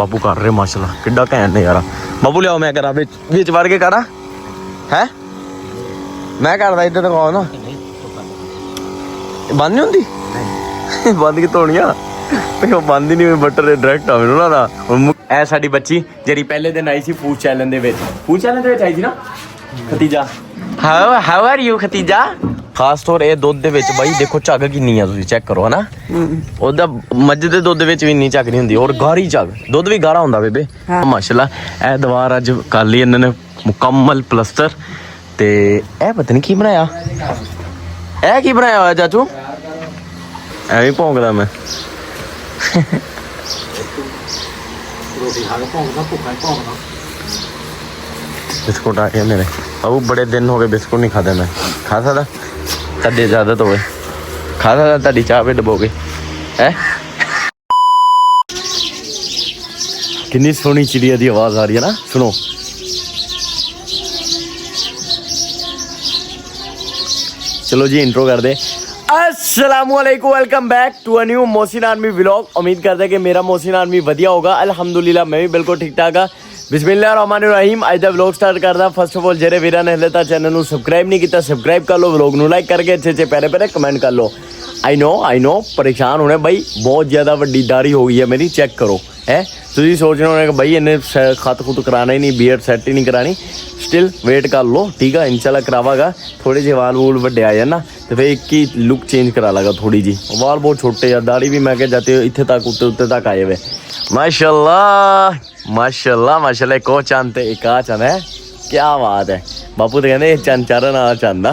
बापू कर रहे माशाल्लाह किड्डा घैंट नज़ारा। बापू लियाओ मैं करा बिच वड़ के करा है मैं करदा इधर दिखाओ ना बंद नहीं होंदी बंद कितों होनी आ बंद ही नहीं हुई बटर डायरैक्ट आ मैनूं ना हुण ऐ साडी बच्ची ਜਿਹੜੀ ਪਹਿਲੇ ਦਿਨ ਆਈ ਸੀ ਫੂਡ ਚੈਲੰਜ ਦੇ ਵਿੱਚ ਆਈ ਸੀ ਨਾ ਖਤੀਜਾ ਹਾਊ ਆਰ ਯੂ ਖਤੀਜਾ ਖਾਸ ਤੌਰ ਇਹ ਦੁੱਧ ਦੇ ਵਿੱਚ ਬਾਈ ਦੇਖੋ ਝੱਗ ਕਿੰਨੀ ਆ ਤੁਸੀਂ ਚੈੱਕ ਕਰੋ ਹਨਾ ਉਹਦਾ ਮੱਝ ਦੇ ਦੁੱਧ ਵਿੱਚ ਵੀ ਇੰਨੀ ਝੱਗ ਨਹੀਂ ਹੁੰਦੀ ਔਰ ਗਾੜੀ ਝੱਗ ਦੁੱਧ ਵੀ ਗਾੜਾ ਹੁੰਦਾ ਬੇਬੇ ਮਾਸ਼ਾਅੱਲਾ ਇਹ ਦੀਵਾਰ ਅੱਜ ਕਰ ਲਈ ਇਹਨਾਂ ਨੇ ਮੁਕੰਮਲ ਪਲਸਟਰ ਤੇ ਇਹ ਪਤਾ ਨਹੀਂ ਕੀ ਬਣਾਇਆ ਇਹ ਕੀ ਬਣਾਇਆ ਹੋਇਆ ਚਾਚੂ ਐਵੇਂ ਭੌਂਕਦਾ ਮੈਂ रोटी खा के भौंकदा भुक्खा भौंकदा बिस्कुट आ गए मेरे अब बड़े दिन हो गए बिस्कुट नहीं खाते मैं खा सकता तड़े इजाजत होवे खा सकता ताड़ी चाह पे डबोगे है कितनी सोहनी चिड़िया की आवाज़ आ रही है ना सुनो चलो जी इंट्रो कर दे अस्सलामुअलैकुम welcome back to a new Mohsin army vlog. उम्मीद करते हैं कि मेरा मोहसिन आर्मी वधिया होगा। अल्हम्दुलिल्लाह मैं भी बिल्कुल ठीक ठाक हाँ। बिस्मिल्लाहिर्रहमानिर्रहीम अज दा व्लॉग स्टार्ट करदा। फर्स्ट ऑफ ऑल जेरे वीरां ने हले तक चैनल नूं सबसक्राइब नहीं किया सबसक्राइब कर लो व्लॉग नूं लाइक करके अच्छे प्यारे कमेंट कर लो। आई नो परेशान होने भाई बहुत ज़्यादा वड्डी दाढ़ी हो गई है मेरी चेक करो है तुम सोच रहे हो कि भाई इन्हें खत खुत कराना ही नहीं बीएड सैट ही नहीं करानी स्टिल वेट कर लो ठीक है इंशाल्लाह करावागा थोड़े जे वाल वूल वड्डे आ जाए ना तो फिर एक ही लुक चेंज करा लगा थोड़ी जी वाल बहुत छोटे आ दाढ़ी भी मैं क्या जाते इतने तक उत्ते तक आए हुए माशाल्लाह माशाल्लाह माशाल्लाह एक और चंद एक आ चंद है क्या बात है बापू तो कहते चंद चारण आ चंद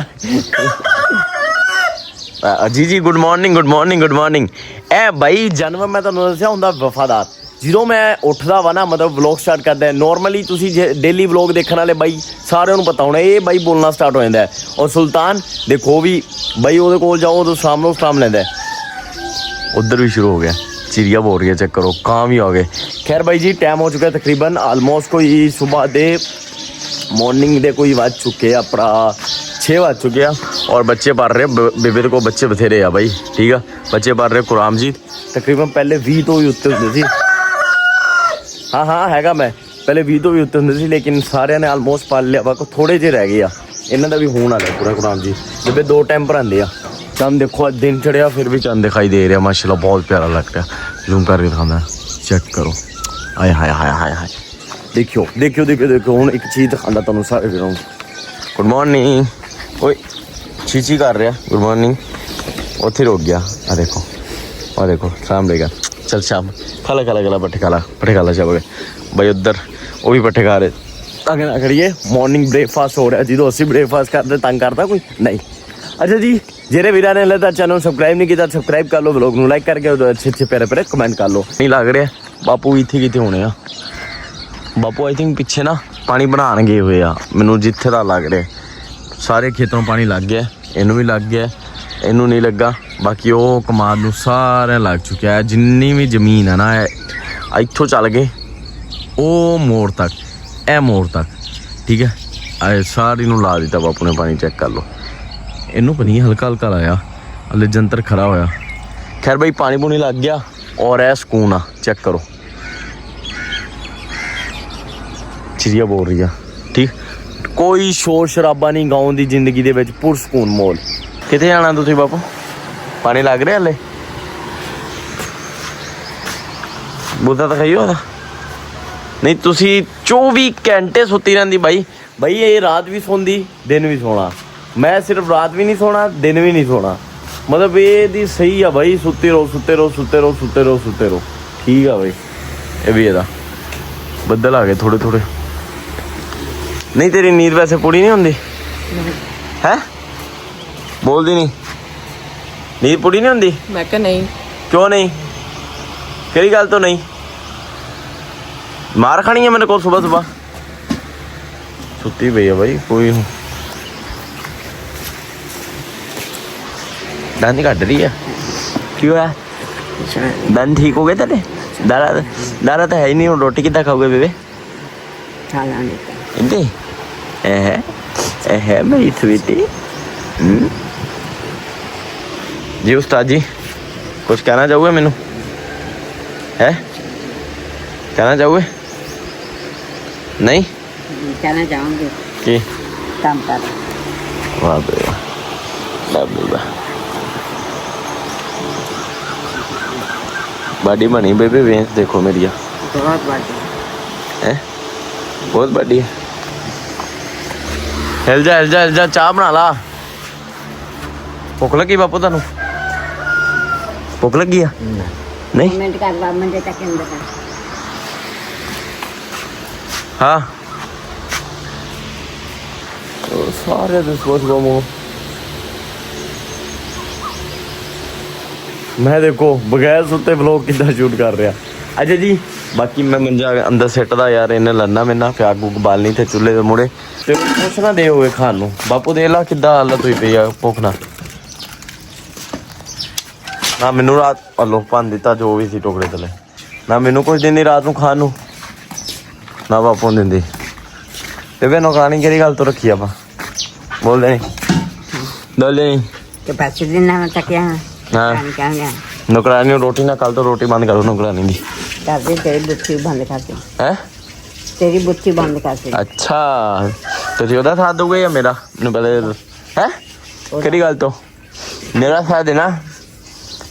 जी जी गुड मॉर्निंग ए भाई जानवर मैं तुहानूं दस्सिया हुंदा वफादार ਜਦੋਂ ਮੈਂ ਉੱਠਦਾ ਵਾ ਨਾ ਮਤਲਬ ਵਲੌਗ ਸਟਾਰਟ ਕਰਦਾ ਨੋਰਮਲੀ ਤੁਸੀਂ ਜੇ ਡੇਲੀ ਵਲੌਗ ਦੇਖਣ ਵਾਲੇ ਬਾਈ ਸਾਰਿਆਂ ਨੂੰ ਪਤਾ ਹੋਣਾ ਇਹ ਬਾਈ ਬੋਲਣਾ ਸਟਾਰਟ ਹੋ ਜਾਂਦਾ ਔਰ ਸੁਲਤਾਨ ਦੇਖੋ ਵੀ ਬਾਈ ਉਹਦੇ ਕੋਲ ਜਾਓ ਉਦੋਂ ਸਾਹਮਣੋਂ ਸਟਾਮ ਲੈਂਦਾ ਉਧਰ ਵੀ ਸ਼ੁਰੂ ਹੋ ਗਿਆ चिड़िया बोल रही है चेक करो काम ही हो गए खैर भाई जी टाइम हो चुका है तकरीबन आलमोस्ट कोई सुबह दे मॉर्निंग दे कोई बज चुके अपना 6 बज चुके हैं और बच्चे पढ़ रहे बेबे को बच्चे बथेरे आ भाई ठीक है बच्चे पढ़ रहे कुरान जी तकरीबन पहले 20 तो भी उत्ते होंगे सी हाँ हैगा मैं पहले 20 तो भी उत्ते होंगे सी लेकिन सारे ने आलमोस्ट पढ़ लिया वा थोड़े जे रह गए आ इन्हों का भी होने वाला पूरा कुरान जी बेबे 2 टाइम पढ़ाते हैं चंद देखो दिन चढ़िया फिर भी चंद दिखाई दे रहा माशाल्लाह बहुत प्यारा लग रहा है जूम करके दिखाना चेक करो हाय हाय हाय हाय हाय देखियो देखियो देखियो देखियो हूँ एक चीज़ दिखाना तुहानूं सारे वीरों गुड मॉर्निंग ओए चीची कर रहा गुड मॉर्निंग उत्थे रुक गया आ देखो शाम लेगा चल शाम खाला पट्ठे खाला चल भाई उधर वो भी पट्ठे खा रहे तंग ना करिए मॉर्निंग ब्रेकफास्ट हो रहा है जो असी ब्रेकफास्ट करते तंग करता कोई नहीं अच्छा जी जेरे वीरा ने लेता चैनल सबसक्राइब नहीं किया सबसक्राइब कर लो व्लॉग नूं लाइक करके अच्छे प्यारे कमेंट कर लो नहीं लग रहा बापू भी इत्थे किते होने आ बापू आई थिंक पिछे ना पानी बनाने गए हुए आ मैनूं जिथे दा लग रहा सारे खेतों पानी लग गया इनू भी लग गया इनू नहीं लगा बाकी वो कमाद नूं सारे लग चुका है जिन्नी भी जमीन है ना इत्थों चल गए वो मोड़ तक ए मोड़ तक ठीक है सारी नूं ला दिता बापू ने पानी चेक कर लो इनू पनी हल्का लाया हले जंतर खड़ा होया खैर भाई पानी पूनी लग गया और है सुकून आ चेक करो चिड़िया बोल रही है ठीक कोई शोर शराबा नहीं गाँव की जिंदगी दे विच पुर सुकून मोल कितने जाना तुसीं बापू पानी लग रहा हले बुद्धा तो खाइयो नहीं तुसीं 24 घंटे सुती रहिंदी भाई ये रात भी सोंदी दिन भी सोना मैं सिर्फ रात भी नहीं सोना दिन भी नहीं सोना मतलब ये सही है भाई सुते रहो ठीक है भाई ये भी एदा बदल आ गए थोड़े नहीं तेरी नींद वैसे पूरी नहीं होंदी है बोलती नहीं नींद पूरी नहीं होंदी मैं क्या नहीं क्यों नहीं केड़ी गल तो नहीं मार खानी है मैंने को सुबह सुती पई है भाई कोई दंद कट रही है क्यों है दंद ठीक हो गए तेरे दारा तो है ही नहीं रोटी कितना खाओगे बेबे इतनी है मेरी स्वीटी जी उस्ताद जी कुछ कहना चाहोगे मैनू है कहना चाहोगे? नहीं कहना चाहूँगी कि काम कर वाह बे वाह बॉडी बनी बेबे वेंस देखो मेरी बहुत बात है बहुत बड़ी है हिल जा चाह बना ला भुख लगी बापू तेन भुख लगी है नहीं मिनट का मंजे तक अंदर हाँ सारे सुबह मैं देखो बगैर सुते व्लॉग कितना शूट कर रहा अच्छा जी बाकी मैं मंजा अंदर सिटदा यार इन्हें लड़ना मेरे ना प्याग पुग बालनी थे चूल्हे दे मुड़े ते कुछ ना दे होए खान नूं बापू दे ला किद्दां हालत हुई पई आ भुख ना मैनू रात अलो भन दिता जो भी सी टुकड़े थले ना मैनू कुछ दिंदी रात नूं खान नूं ना बापू दिंदी ते वे नौकरानी केड़ी गल तो रखी आपां बोलदे नहीं के पैसे देना मैं तक यहाँ हाँ कहाँ नौकरानी रोटी ना कल तो रोटी बंद करो नौकरानी की कर दे तेरी बुत्ती बंद कर दे है तेरी बुत्ती बंद कर दे अच्छा तुझे ਉਹਦਾ ਸਾਥ ਦੋਗੇ ਜਾਂ ਮੇਰਾ ਮੈਨੂੰ ਪਹਿਲੇ ਹੈ ਕਿਹੜੀ ਗੱਲ ਤੋਂ ਮੇਰਾ ਸਾਥ ਦੇਣਾ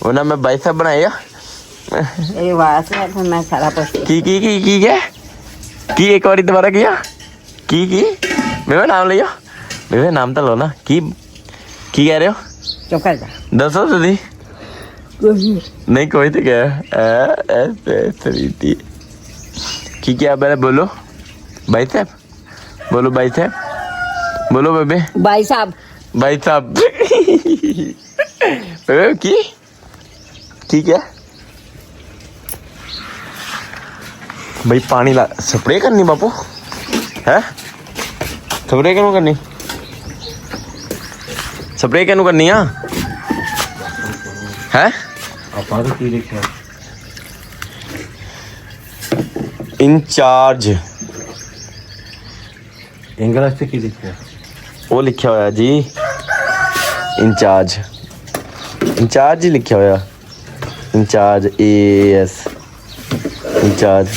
ਉਹਨਾਂ ਮੈਂ ਬਾਈਸੈਪ ਬਣਾਇਆ तेरी आवाज है फिर मैं सारा कुछ ਕੀ ਹੈ ਕੀ ਇੱਕ ਵਾਰੀ ਦੁਬਾਰਾ ਕੀਆ ਕੀ ਮੇਰਾ ਨਾਮ ਲਿਆ ਮੇਰਾ ਨਾਮ ਤਾਂ ਲਓ ਨਾ ਕੀ ਕਹਿ ਰਹੇ ਹੋ चुप कर जा ਦੱਸੋ ਤੁਸੀਂ नहीं कोई तो क्या ऐसे सरीती की क्या बोले बोलो भाई साहब बोलो भाई साहब बोलो बेबे भाई साहब बेबे की क्या भाई पानी ला स्प्रे करनी बापू है स्प्रे क्यों करनी स्प्रे क्यों करनी है इंचार्ज इंग्लिश से की लिखा वो लिखा होया जी इंचार्ज ही लिखा होया इंचार्ज AS इंचार्ज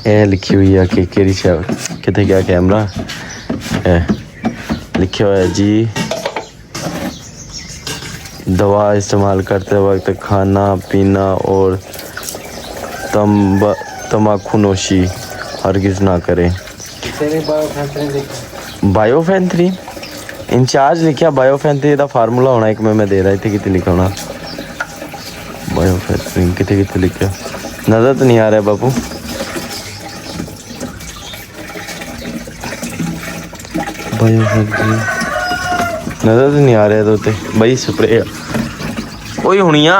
ए लिखी हुई है कि केड़ी शय किथे गया कैमरा लिखा होया जी दवा इस्तेमाल करते वक्त खाना पीना और तम्बाकू नोशी हरगिज ना करें बायोफेंथ्रीन इंचार्ज लिखा बायोफेंथ्रीन का फार्मूला होना एक मैं दे रहा इतने कितने लिखा होना बायोफेंथ्रीन कितने लिखा नजर तो नहीं आ रहा बापू बायोफेंथ्रीन नजर तो नहीं आ रहा तो बई स्प्रे ਉਹੀ ਹੋਣੀ ਆ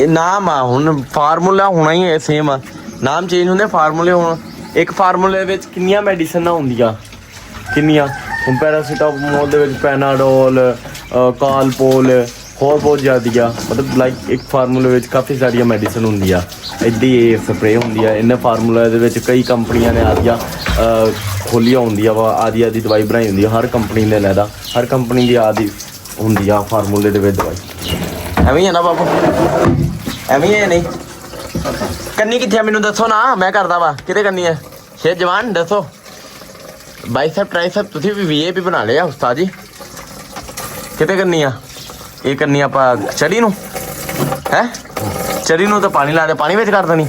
ਨਾਮ ਆ ਹੁਣ ਫਾਰਮੂਲਾ ਹੋਣਾ ਹੀ ਸੇਮ ਆ ਨਾਮ ਚੇਂਜ ਹੁੰਦੇ ਫਾਰਮੂਲੇ ਹੁਣ ਇੱਕ ਫਾਰਮੂਲੇ ਵਿੱਚ ਕਿੰਨੀਆਂ ਮੈਡੀਸਨਾਂ ਹੁੰਦੀਆਂ ਕਿੰਨੀਆਂ ਹੁਣ ਪੈਰਾਸੀਟਾਮੋਲ ਦੇ ਵਿੱਚ ਪੈਨਾਡੋਲ ਕਾਲਪੋਲ ਹੋਰ ਬਹੁਤ ਜ਼ਿਆਦੀਆਂ ਮਤਲਬ ਲਾਈਕ ਇੱਕ ਫਾਰਮੂਲੇ ਵਿੱਚ ਕਾਫੀ ਸਾਰੀਆਂ ਮੈਡੀਸਨ ਹੁੰਦੀਆਂ ਇੱਦਾਂ ਇਹ ਸਪਰੇ ਹੁੰਦੀ ਆ ਇਹਨਾਂ ਫਾਰਮੂਲਾ ਦੇ ਵਿੱਚ ਕਈ ਕੰਪਨੀਆਂ ਨੇ ਆਦੀਆਂ ਖੋਲੀਆਂ ਹੁੰਦੀਆਂ ਵਾ ਆਦੀ ਦਵਾਈ ਬਣਾਈ ਹੁੰਦੀ ਆ ਹਰ ਕੰਪਨੀ ਨੇ ਲੈਦਾ ਹਰ ਕੰਪਨੀ ਦੀ ਆਦੀ ਹੁੰਦੀ ਆ ਫਾਰਮੂਲੇ ਦੇ ਵਿੱਚ ਦਵਾਈ ਐਵੇਂ ਹੈ ਨਾ ਬਾਬੂ ਐਵੇਂ ਹੈ ਨਹੀਂ ਕੰਨੀ ਕਿੱਥੇ ਮੈਨੂੰ ਦੱਸੋ ਨਾ ਮੈਂ ਕਰਦਾ ਵਾ ਕਿਤੇ ਕੰਨੀ ਹੈ ਸ਼ੇਰ ਜਵਾਨ ਦੱਸੋ ਬਾਈਸੈਪ ਟ੍ਰਾਈਸੈਪ ਤੁਸੀਂ ਵੀ VAP ਬਣਾ ਲਿਆ ਉਸਤਾਦ ਜੀ ਕਿਤੇ ਕੰਨੀ ਆ ਇਹ ਕੰਨੀ ਆਪਾਂ ਚੜੀ ਨੂੰ ਹੈ ਚੜੀ ਨੂੰ ਤਾਂ ਪਾਣੀ ਲਾ ਦੇ ਪਾਣੀ ਵਿੱਚ ਕਰ ਦੇਣੀ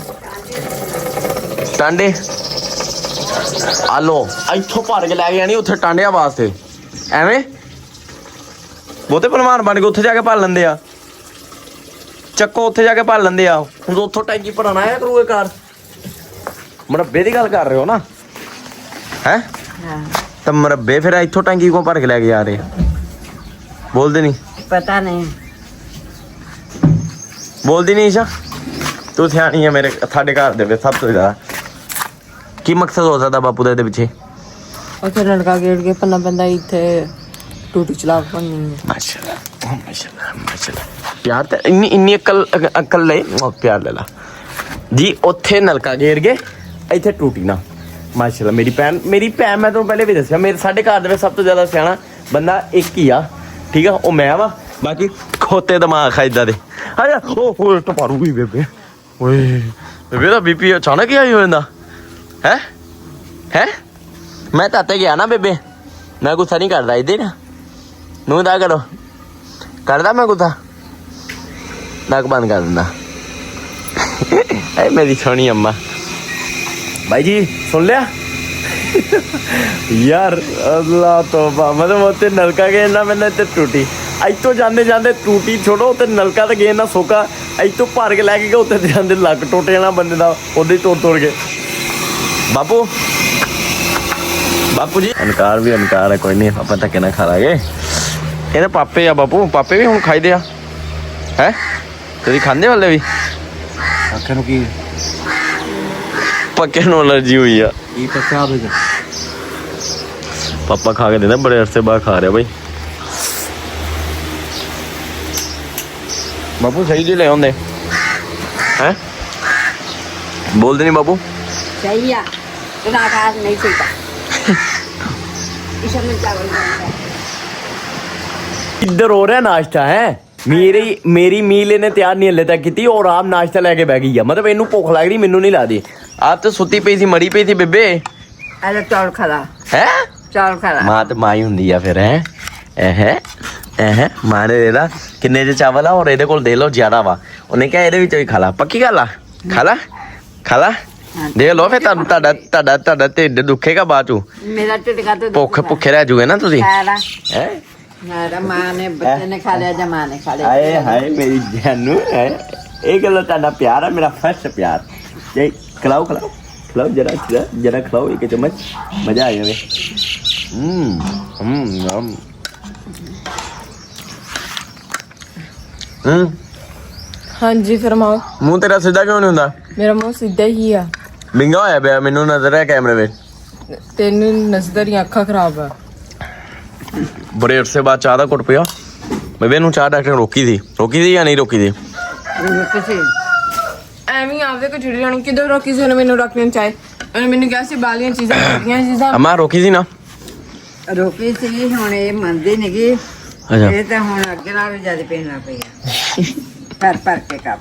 ਟਾਂਡੇ ਆਲੋ ਇੱਥੋਂ ਭਰ ਕੇ ਲੈ ਕੇ ਜਾਣੀ ਉੱਥੇ ਟਾਂਡਿਆਂ ਵਾਸਤੇ ਐਵੇਂ ਬਹੁਤੇ ਭਲਵਾਨ ਬਣ ਕੇ ਉੱਥੇ ਜਾ ਕੇ ਭਰ ਲੈਂਦੇ ਆ ਚੱਕੋ ਉੱਥੇ ਜਾ ਕੇ ਭਰ ਲੈਂਦੇ ਆ ਹੁਣ ਉੱਥੋਂ ਟੈਂਕੀ ਭਰਨ ਆਇਆ ਕਰੂਗੇ ਕਾਰ ਮੁਰੱਬੇ ਦੀ ਗੱਲ ਕਰ ਰਹੇ ਹੋ ਨਾ ਹੈ ਤਾਂ ਮੁਰੱਬੇ ਫਿਰ ਇੱਥੋਂ ਟੈਂਕੀ ਕਿਉਂ ਭਰ ਕੇ ਲੈ ਕੇ ਜਾ ਰਹੇ ਬੋਲਦੇ ਨਹੀਂ पता नहीं ਬੋਲਦੀ ਨਹੀਂ ਈਸ਼ਾ ਤੂੰ ਸਿਆਣੀ ਹੈ ਮੇਰੇ ਸਾਡੇ ਘਰ ਦੇ ਵਿੱਚ ਸਭ ਤੋਂ ਜ਼ਿਆਦਾ ਕੀ ਮਕਸਦ ਹੋ ਸਕਦਾ ਬਾਪੂ ਦਾ ਇਹਦੇ ਪਿੱਛੇ ਉੱਥੇ ਲੜਕਾ ਗੇੜ ਕੇ ਪੰਨਾ ਬੰਦਾ ਇੱਥੇ ਟੂਟੀ ਚਲਾ ਪੰਨੀ ਮਾਸ਼ਾਅੱਲਾ ਮਾਸ਼ਾਅੱਲਾ ਪਿਆਰ ਤੇ ਇੰਨੀ ਅਕਲ ਲੈ ਪਿਆਰ ਲੈ ਲਾ ਜੀ ਉੱਥੇ ਨਲਕਾ ਗੇੜ ਕੇ ਇੱਥੇ ਟੂਟੀ ਨਾ ਮਾਸ਼ਾਅੱਲਾ ਮੇਰੀ ਭੈਣ ਮੈਂ ਤੁਹਾਨੂੰ ਪਹਿਲੇ ਵੀ ਦੱਸਿਆ ਮੇਰੇ ਸਾਡੇ ਘਰ ਦੇ ਵਿੱਚ ਸਭ ਤੋਂ ਜ਼ਿਆਦਾ ਸਿਆਣਾ ਬੰਦਾ ਇੱਕ ਹੀ ਆ ਠੀਕ ਆ ਉਹ ਮੈਂ ਵਾ ਬਾਕੀ ਖੋਤੇ ਦਿਮਾਗ ਆ ਇਦਾਂ ਦੇ ਆ ਜਾ ਉਹ ਟਪਾਰੂ ਵੀ ਬੇਬੇ ਓਏ ਬੇਬੇ ਦਾ ਬੀਪੀ ਅਚਾਨਕ ਹੀ ਹਾਈ ਹੋ ਜਾਂਦਾ ਹੈ ਹੈ ਮੈਂ ਤਾਂ ਤੇ ਗਿਆ ਨਾ ਬੇਬੇ ਮੈਂ ਗੁੱਸਾ ਨਹੀਂ ਕਰਦਾ ਇਹਦੇ ਨਾ ਨੂੰ ਦਾ ਕਰੋ ਕਰਦਾ ਮੈਂ ਗੁੱਸਾ ਨੱਕ ਬੰਦ ਕਰ ਦਿੰਦਾ ਐ ਮੇਰੀ ਸੋਹਣੀ ਅੰਮਾ भाई जी सुन लिया यार अल्लाह तौबा मतलब उत्ते नलका गए ना मैंने इतने टूटी अज तो जाते जाते टूटी छोड़ो उत्ते नलका तो गए ना सोका अज तो भर के लैके गए उत्ते जाते लक टुट जाना बंदे का उदे तोड़ के बापू बापू जी अनकार भी अनकार है कोई नहीं आप धक्के ना खा लागे ये पापे आ बापू पापे भी हूँ खाई दे है कभी खाते वाले भी आखिर की पक्के नु एलर्जी हुई है ये पक्का हो गया पापा खा के देना बड़े अरसे बाद खा रहे भाई बापू सही जी ले आंदे हैं बोलते नहीं बापू सही है तो ना खा नहीं सीखा इस में चावल इधर हो रहा नाश्ता है मेरी मील इन्हें तैयार नहीं हले तक की और आप नाश्ता लेके बह गई है मतलब इनू भुख लग रही मैनू नहीं ला दी आप तो सुती पई थी मरी पई थी बेबे अरे चावल खा है चावल खा मां तो मां ही हुंदी आ फिर है मां ने देदा किन्ने च चावल आ और ਇਹਦੇ ਕੋਲ ਦੇ ਲਓ ਜ਼ਿਆਦਾ ਵਾ ਉਹਨੇ ਕਿਹਾ ਇਹਦੇ ਵਿੱਚੋਂ ਹੀ ਖਾ ਲਾ ਪੱਕੀ ਗੱਲ ਆ ਖਾ ਲਾ ਦੇ ਲਓ ਫਿਰ ਤੁਹਾਡਾ ਢਿੱਡ ਦੁਖੇਗਾ ਬਾਅਦ ਚੋਂ मेरा टिड का तो ਭੁੱਖੇ ਰਹਿ ਜੂਗੇ ਨਾ ਤੁਸੀਂ खा ला ਹੈ मेरा माँ ने बच्चे ने खा लिया जमा ने खा लिया ਹਾਏ ਹਾਏ ਮੇਰੀ ਜਾਨੂ ਹੈ ਇਹ ਗੱਲ ਤੁਹਾਡਾ ਪਿਆਰ ਹੈ ਮੇਰਾ ਫਸਟ ਪਿਆਰ ਜੇ ਖਿਲਾਓ ਜਰਾ ਖਿਲਾਓ ਇੱਕ ਚਮਚ ਮਜ਼ਾ ਆ ਜਾਵੇ हाँ जी फरमाओ ਮੂੰਹ ਤੇਰਾ ਸਿੱਧਾ ਕਿਉਂ ਨਹੀਂ ਹੁੰਦਾ मेरा मुंह सीधा ही है ਵਿੰਗਾ ਹੋਇਆ ਪਿਆ ਮੈਨੂੰ ਨਜ਼ਰ ਹੈ ਕੈਮਰੇ ਵਿੱਚ तेन नजर ही अखा खराब है ਬੜੇ ਅਰਸੇ ਬਾਅਦ ਚਾਹ ਦਾ ਘੁੱਟ ਪਿਆ ਬੇਬੇ ਨੂੰ ਚਾਹ ਡਾਕਟਰ ਨੇ ਰੋਕੀ ਸੀ ਜਾਂ ਨਹੀਂ ਰੋਕੀ ਸੀ ਐਵੇਂ ਆਪਦੇ ਕੋ ਛੁੱਟੀ ਜਾਣੀ ਕਿਦੋਂ ਰੋਕੀ ਸੀ ਉਹਨੇ ਮੈਨੂੰ ਰੱਖਣੀ ਚਾਹੇ ਉਹਨੇ ਮੈਨੂੰ ਕਿਹਾ ਸੀ ਬਾਲੀਆਂ ਚੀਜ਼ਾਂ ਅਮਾ ਰੋਕੀ ਸੀ ਨਾ ਰੋਕੀ ਸੀ ਹੁਣ ਇਹ ਮੰਨਦੀ ਨਹੀਂਗੀ ਅੱਛਾ ਇਹ ਤਾਂ ਹੁਣ ਅੱਗੇ ਨਾਲ ਵੀ ਜ਼ਿਆਦਾ ਪੀਣਾ ਪਿਆ ਪਰ ਕੇ ਕੱਪ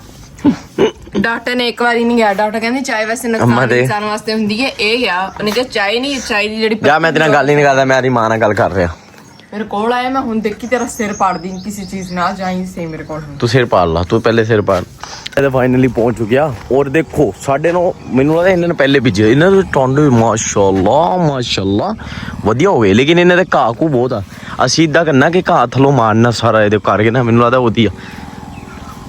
ਡਾਕਟਰ ਨੇ ਇੱਕ ਵਾਰੀ ਨਹੀਂ ਗਿਆ ਡਾਕਟਰ ਕਹਿੰਦੇ ਚਾਹ ਵੈਸੇ ਨੁਕਸਾਨ ਇਨਸਾਨ ਵਾਸਤੇ ਹੁੰਦੀ ਹੈ ਇਹ ਗਿਆ ਉਹਨੇ ਕਿਹਾ ਚਾਹ ਨਹੀਂ ਚਾਹ ਦੀ ਜਿਹੜੀ ਜਾ ਮੈਂ ਤੇਰੇ ਨਾਲ ਗੱਲ ਹੀ ਨਹੀਂ ਕਰਦਾ ਮੈਂ ਆਦੀ ਮਾਂ ਨਾਲ ਗੱਲ ਕਰ ਰਿਹਾ ਮੇਰੇ ਕੋਲ ਆਇਆ ਮੈਂ ਹੁਣ ਦੇਖੀ ਤੇਰਾ ਸਿਰ ਪਾੜਦੀ ਕਿਸੇ ਚੀਜ਼ ਨਾਲ ਜਾਈ ਸੇ ਮੇਰੇ ਕੋਲ ਹੁਣ ਤੂੰ ਸਿਰ ਪਾੜ ਲਾ ਤੂੰ ਪਹਿਲੇ ਸਿਰ ਪਾੜ ਇਹ ਤਾਂ ਫਾਈਨਲੀ ਪਹੁੰਚ ਚੁੱਕਿਆ ਔਰ ਦੇਖੋ 9:30 ਮੈਨੂੰ ਲੱਗਦਾ ਇਹਨਾਂ ਨੇ ਪਹਿਲੇ ਭੇਜੇ ਇਹਨਾਂ ਦੇ ਟੌਂਡੇ ਮਾਸ਼ਾਅੱਲਾ ਵਧੀਆ ਹੋ ਗਏ ਲੇਕਿਨ ਇਹਨਾਂ ਦੇ ਘਾਹ ਕੂ ਬਹੁਤ ਆ ਅਸੀਂ ਇਦਾਂ ਕਰਨਾ ਕਿ ਘਾਹ ਥਲੋਂ ਮਾਰਨਾ ਸਾਰਾ ਇਹਦੇ ਕਰਕੇ ਨਾ ਮੈਨੂੰ ਲੱਗਦਾ ਵਧੀਆ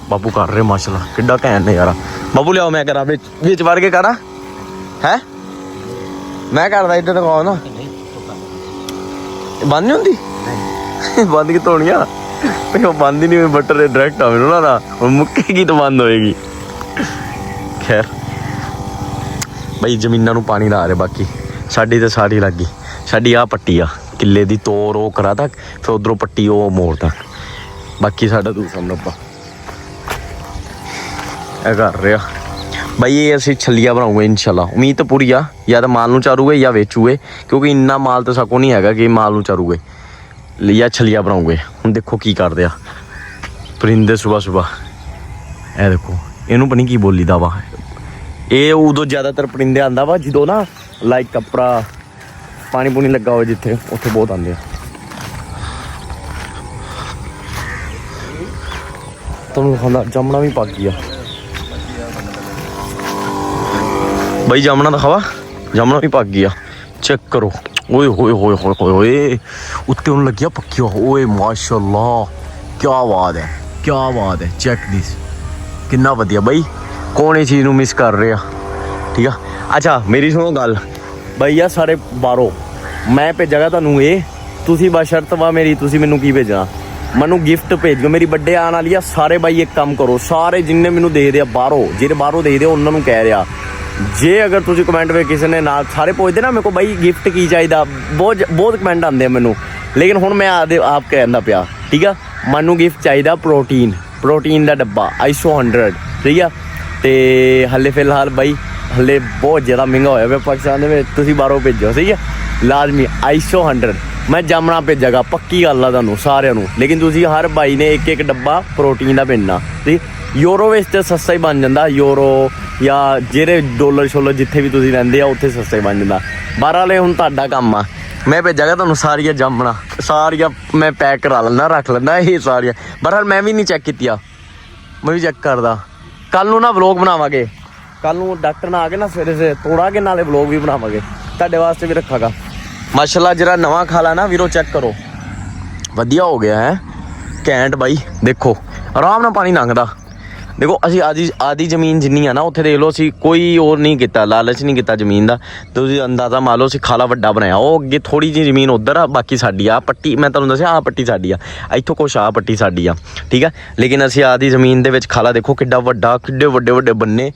ਬਾਬੂ ਕਰ ਰਹੇ ਮਾਸ਼ਾਅੱਲਾ ਕਿੱਡਾ ਘੈਂਟ ਨਜ਼ਾਰਾ ਬਾਬੂ ਲਿਆਓ ਮੈਂ ਕਰਾਂ ਵਿੱਚ ਵੜ ਕੇ ਕਰਾਂ ਹੈ ਮੈਂ ਕਰਦਾ ਇੱਧਰ ਦਿਖਾਓ ਨਾ ਬੰਦ ਨਹੀਂ ਹੁੰਦੀ ਬੰਦ ਕਿ ਤੋਣੀਆਂ ਉਹ ਬੰਦ ਹੀ ਨਹੀਂ ਹੋਈ ਬਟਰ ਡਾਇਰੈਕਟ ਆ ਮੈਨੂੰ ਨਾ ਹੁਣ ਮੁੱਕੇਗੀ ਤਾਂ ਬੰਦ ਹੋਏਗੀ ਖੈਰ ਬਈ ਜ਼ਮੀਨਾਂ ਨੂੰ ਪਾਣੀ ਲਾ ਰਹੇ ਬਾਕੀ ਸਾਡੀ ਤਾਂ ਸਾਰੀ ਲੱਗ ਗਈ ਸਾਡੀ ਆ ਪੱਟੀ ਆ ਕਿੱਲੇ ਦੀ ਤੋਰ ਉਹ ਕਰਾ ਤੱਕ ਫਿਰ ਉਧਰੋਂ ਪੱਟੀ ਉਹ ਮੋੜ ਤੱਕ ਬਾਕੀ ਸਾਡਾ ਦੂਸਰਾ ਨੱਬਾ ਇਹ ਕਰ ਰਿਹਾ ਬਈ ਇਹ ਅਸੀਂ ਛੱਲੀਆਂ ਬਣਾਉਂਗੇ ਇਨਸ਼ਾਅੱਲਾ ਉਮੀਦ ਤਾਂ ਪੂਰੀ ਆ ਜਾਂ ਤਾਂ ਮਾਲ ਨੂੰ ਚਾਰੂਗੇ ਜਾਂ ਵੇਚੂਗੇ ਕਿਉਂਕਿ ਇੰਨਾ ਮਾਲ ਤਾਂ ਸਾਕੋ ਨਹੀਂ ਹੈਗਾ ਕਿ ਮਾਲ ਨੂੰ ਚਾਰੂਗੇ ਲਿਆ ਛੱਲੀਆਂ ਬਣਾਉਂਗੇ ਹੁਣ ਦੇਖੋ ਕੀ ਕਰਦੇ ਆ ਪਰਿੰਦੇ ਸੁਬਾ ਇਹ ਦੇਖੋ ਇਹਨੂੰ ਪਤਾ ਨਹੀਂ ਕੀ ਬੋਲੀਦਾ ਵਾ ਇਹ ਉਦੋਂ ਜ਼ਿਆਦਾਤਰ ਪਰਿੰਦੇ ਆਂਦਾ ਵਾ ਜਦੋਂ ਨਾ ਲਾਈਕ ਕੱਪੜਾ ਪਾਣੀ ਪੂਣੀ ਲੱਗਾ ਹੋਵੇ ਜਿੱਥੇ ਉੱਥੇ ਬਹੁਤ ਆਉਂਦੇ ਆ ਤੁਹਾਨੂੰ ਖਾਂਦਾ ਜਾਮਣਾ ਵੀ ਪੱਕ ਗਿਆ ਬਈ ਜਾਮਣਾ ਦਿਖਾਵਾ ਜਾਮਣਾ ਵੀ ਪੱਕ ਗਿਆ ਚੈੱਕ ਕਰੋ ਓਏ ਹੋਏ ਉੱਤੇ ਉਹਨੂੰ ਲੱਗਿਆ ਪੱਕਿਆ ਓਏ ਮਾਸ਼ਾਅੱਲਾ ਕੀ ਬਾਤ ਹੈ ਚੈੱਕ ਦਿਸ ਕਿੰਨਾ ਵਧੀਆ ਬਈ ਕੌਣ ਇਹ ਚੀਜ਼ ਨੂੰ ਮਿਸ ਕਰ ਰਿਹਾ ਠੀਕ ਆ ਅੱਛਾ ਮੇਰੀ ਸੁਣੋ ਗੱਲ ਬਈ ਆ ਸਾਰੇ ਬਾਹਰੋਂ ਮੈਂ ਭੇਜਾਂਗਾ ਤੁਹਾਨੂੰ ਇਹ ਤੁਸੀਂ ਬਸ਼ਰਤ ਵਾ ਮੇਰੀ ਤੁਸੀਂ ਮੈਨੂੰ ਕੀ ਭੇਜਣਾ ਮੈਨੂੰ ਗਿਫਟ ਭੇਜੋ ਮੇਰੀ ਬਰਥਡੇ ਆਉਣ ਵਾਲੀ ਆ ਸਾਰੇ ਬਾਈ ਇੱਕ ਕੰਮ ਕਰੋ ਸਾਰੇ ਜਿੰਨੇ ਮੈਨੂੰ ਦੇਖਦੇ ਆ ਬਾਹਰੋਂ ਜਿਹੜੇ ਬਾਹਰੋਂ ਦੇਖਦੇ ਉਹਨਾਂ ਨੂੰ ਕਹਿ ਰਿਹਾ ਜੇ ਅਗਰ ਤੁਸੀਂ ਕਮੈਂਟ ਵਿੱਚ ਕਿਸੇ ਨੇ ਨਾਲ ਸਾਰੇ ਪੁੱਛਦੇ ਨਾ ਮੇਰੇ ਕੋਲ ਬਾਈ ਗਿਫਟ ਕੀ ਚਾਹੀਦਾ ਬਹੁਤ ਕਮੈਂਟ ਆਉਂਦੇ ਆ ਮੈਨੂੰ ਲੇਕਿਨ ਹੁਣ ਮੈਂ ਆਪ ਕਹਿੰਦਾ ਪਿਆ ਠੀਕ ਆ ਮੈਨੂੰ ਗਿਫਟ ਚਾਹੀਦਾ ਪ੍ਰੋਟੀਨ ਦਾ ਡੱਬਾ ISO 100 ਠੀਕ ਆ ਤੇ ਹਲੇ ਫਿਲਹਾਲ ਬਾਈ ਹਲੇ ਬਹੁਤ ਜ਼ਿਆਦਾ ਮਹਿੰਗਾ ਹੋਇਆ ਵੇ ਪਾਕਿਸਤਾਨ ਦੇ ਵਿੱਚ ਤੁਸੀਂ ਬਾਹਰੋਂ ਭੇਜੋ ਸਹੀ ਆ ਲਾਜ਼ਮੀ ISO 100 ਮੈਂ ਜਾਮਣਾ ਭੇਜਾਂਗਾ ਪੱਕੀ ਗੱਲ ਆ ਤੁਹਾਨੂੰ ਸਾਰਿਆਂ ਨੂੰ ਲੇਕਿਨ ਤੁਸੀਂ ਹਰ ਬਾਈ ਨੇ ਇੱਕ ਡੱਬਾ ਪ੍ਰੋਟੀਨ ਦਾ ਭੇਜਣਾ ਠੀਕ ਯੂਰੋ ਵਿੱਚ ਤੇ ਸਸਤਾ ਹੀ ਬਣ ਜਾਂਦਾ, ਯੂਰੋ ਜਾਂ ਜਿਹੜੇ ਡਾਲਰ ਸ਼ੋਲਰ ਜਿੱਥੇ ਵੀ ਤੁਸੀਂ ਰਹਿੰਦੇ ਆ ਉੱਥੇ ਸਸਤਾ ਹੀ ਬਣ ਜਾਂਦਾ। ਬਾਹਰ ਵਾਲੇ ਹੁਣ ਤੁਹਾਡਾ ਕੰਮ ਆ, ਮੈਂ ਭੇਜਾਂਗਾ ਤੁਹਾਨੂੰ ਸਾਰੀਆਂ ਜਾਮਣਾ, ਸਾਰੀਆਂ ਮੈਂ ਪੈਕ ਕਰਾ ਲੈਂਦਾ, ਰੱਖ ਲੈਂਦਾ ਇਹ ਸਾਰੀਆਂ। ਬਹਰਹਾਲ ਮੈਂ ਵੀ ਨਹੀਂ ਚੈੱਕ ਕੀਤੀਆਂ, ਮੈਂ ਵੀ ਚੈੱਕ ਕਰਦਾ। ਕੱਲ ਨੂੰ ਨਾ ਵਲੋਗ ਬਣਾਵਾਂਗੇ, ਕੱਲ ਨੂੰ ਡਾਕਟਰ ਨਾਲ ਆ ਕੇ ਨਾ ਸਵੇਰੇ ਤੋੜਾਂਗੇ, ਨਾਲੇ ਵਲੋਗ ਵੀ ਬਣਾਵਾਂਗੇ, ਤੁਹਾਡੇ ਵਾਸਤੇ ਵੀ ਰੱਖਾਂਗਾ। ਮਾਸ਼ਾਅੱਲਾ ਜਿਹੜਾ ਨਵਾਂ ਖਾਲਾ ਨਾ ਵੀਰੋ ਚੈੱਕ ਕਰੋ, ਵਧੀਆ ਹੋ ਗਿਆ ਹੈ, ਘੈਂਟ ਬਾਈ। ਦੇਖੋ ਆਰਾਮ ਨਾਲ ਪਾਣੀ ਲੰਘਦਾ। ਦੇਖੋ ਅਸੀਂ ਆਦੀ ਜ਼ਮੀਨ ਜਿੰਨੀ ਆ ਨਾ ਉੱਥੇ ਦੇਖ ਲਓ, ਅਸੀਂ ਕੋਈ ਹੋਰ ਨਹੀਂ ਕੀਤਾ, ਲਾਲਚ ਨਹੀਂ ਕੀਤਾ ਜ਼ਮੀਨ ਦਾ। ਤੁਸੀਂ ਅੰਦਾਜ਼ਾ ਮਾਰ ਲਓ ਅਸੀਂ ਖਾਲਾ ਵੱਡਾ ਬਣਾਇਆ, ਉਹ ਅੱਗੇ ਥੋੜੀ ਜਿਹੀ ਜ਼ਮੀਨ ਉੱਧਰ ਆ, ਬਾਕੀ ਸਾਡੀ ਆ ਪੱਟੀ। ਮੈਂ ਤੁਹਾਨੂੰ ਦੱਸਿਆ ਆਹ ਪੱਟੀ ਸਾਡੀ ਆ, ਇੱਥੋਂ ਕੁਛ ਆਹ ਪੱਟੀ ਸਾਡੀ ਆ, ਠੀਕ ਆ। ਲੇਕਿਨ ਅਸੀਂ ਆਦੀ ਜ਼ਮੀਨ ਦੇ ਵਿੱਚ ਖਾਲਾ ਦੇਖੋ ਕਿੱਡਾ ਵੱਡਾ, ਕਿੱਡੇ ਵੱਡੇ ਵੱਡੇ ਬੰਨੇ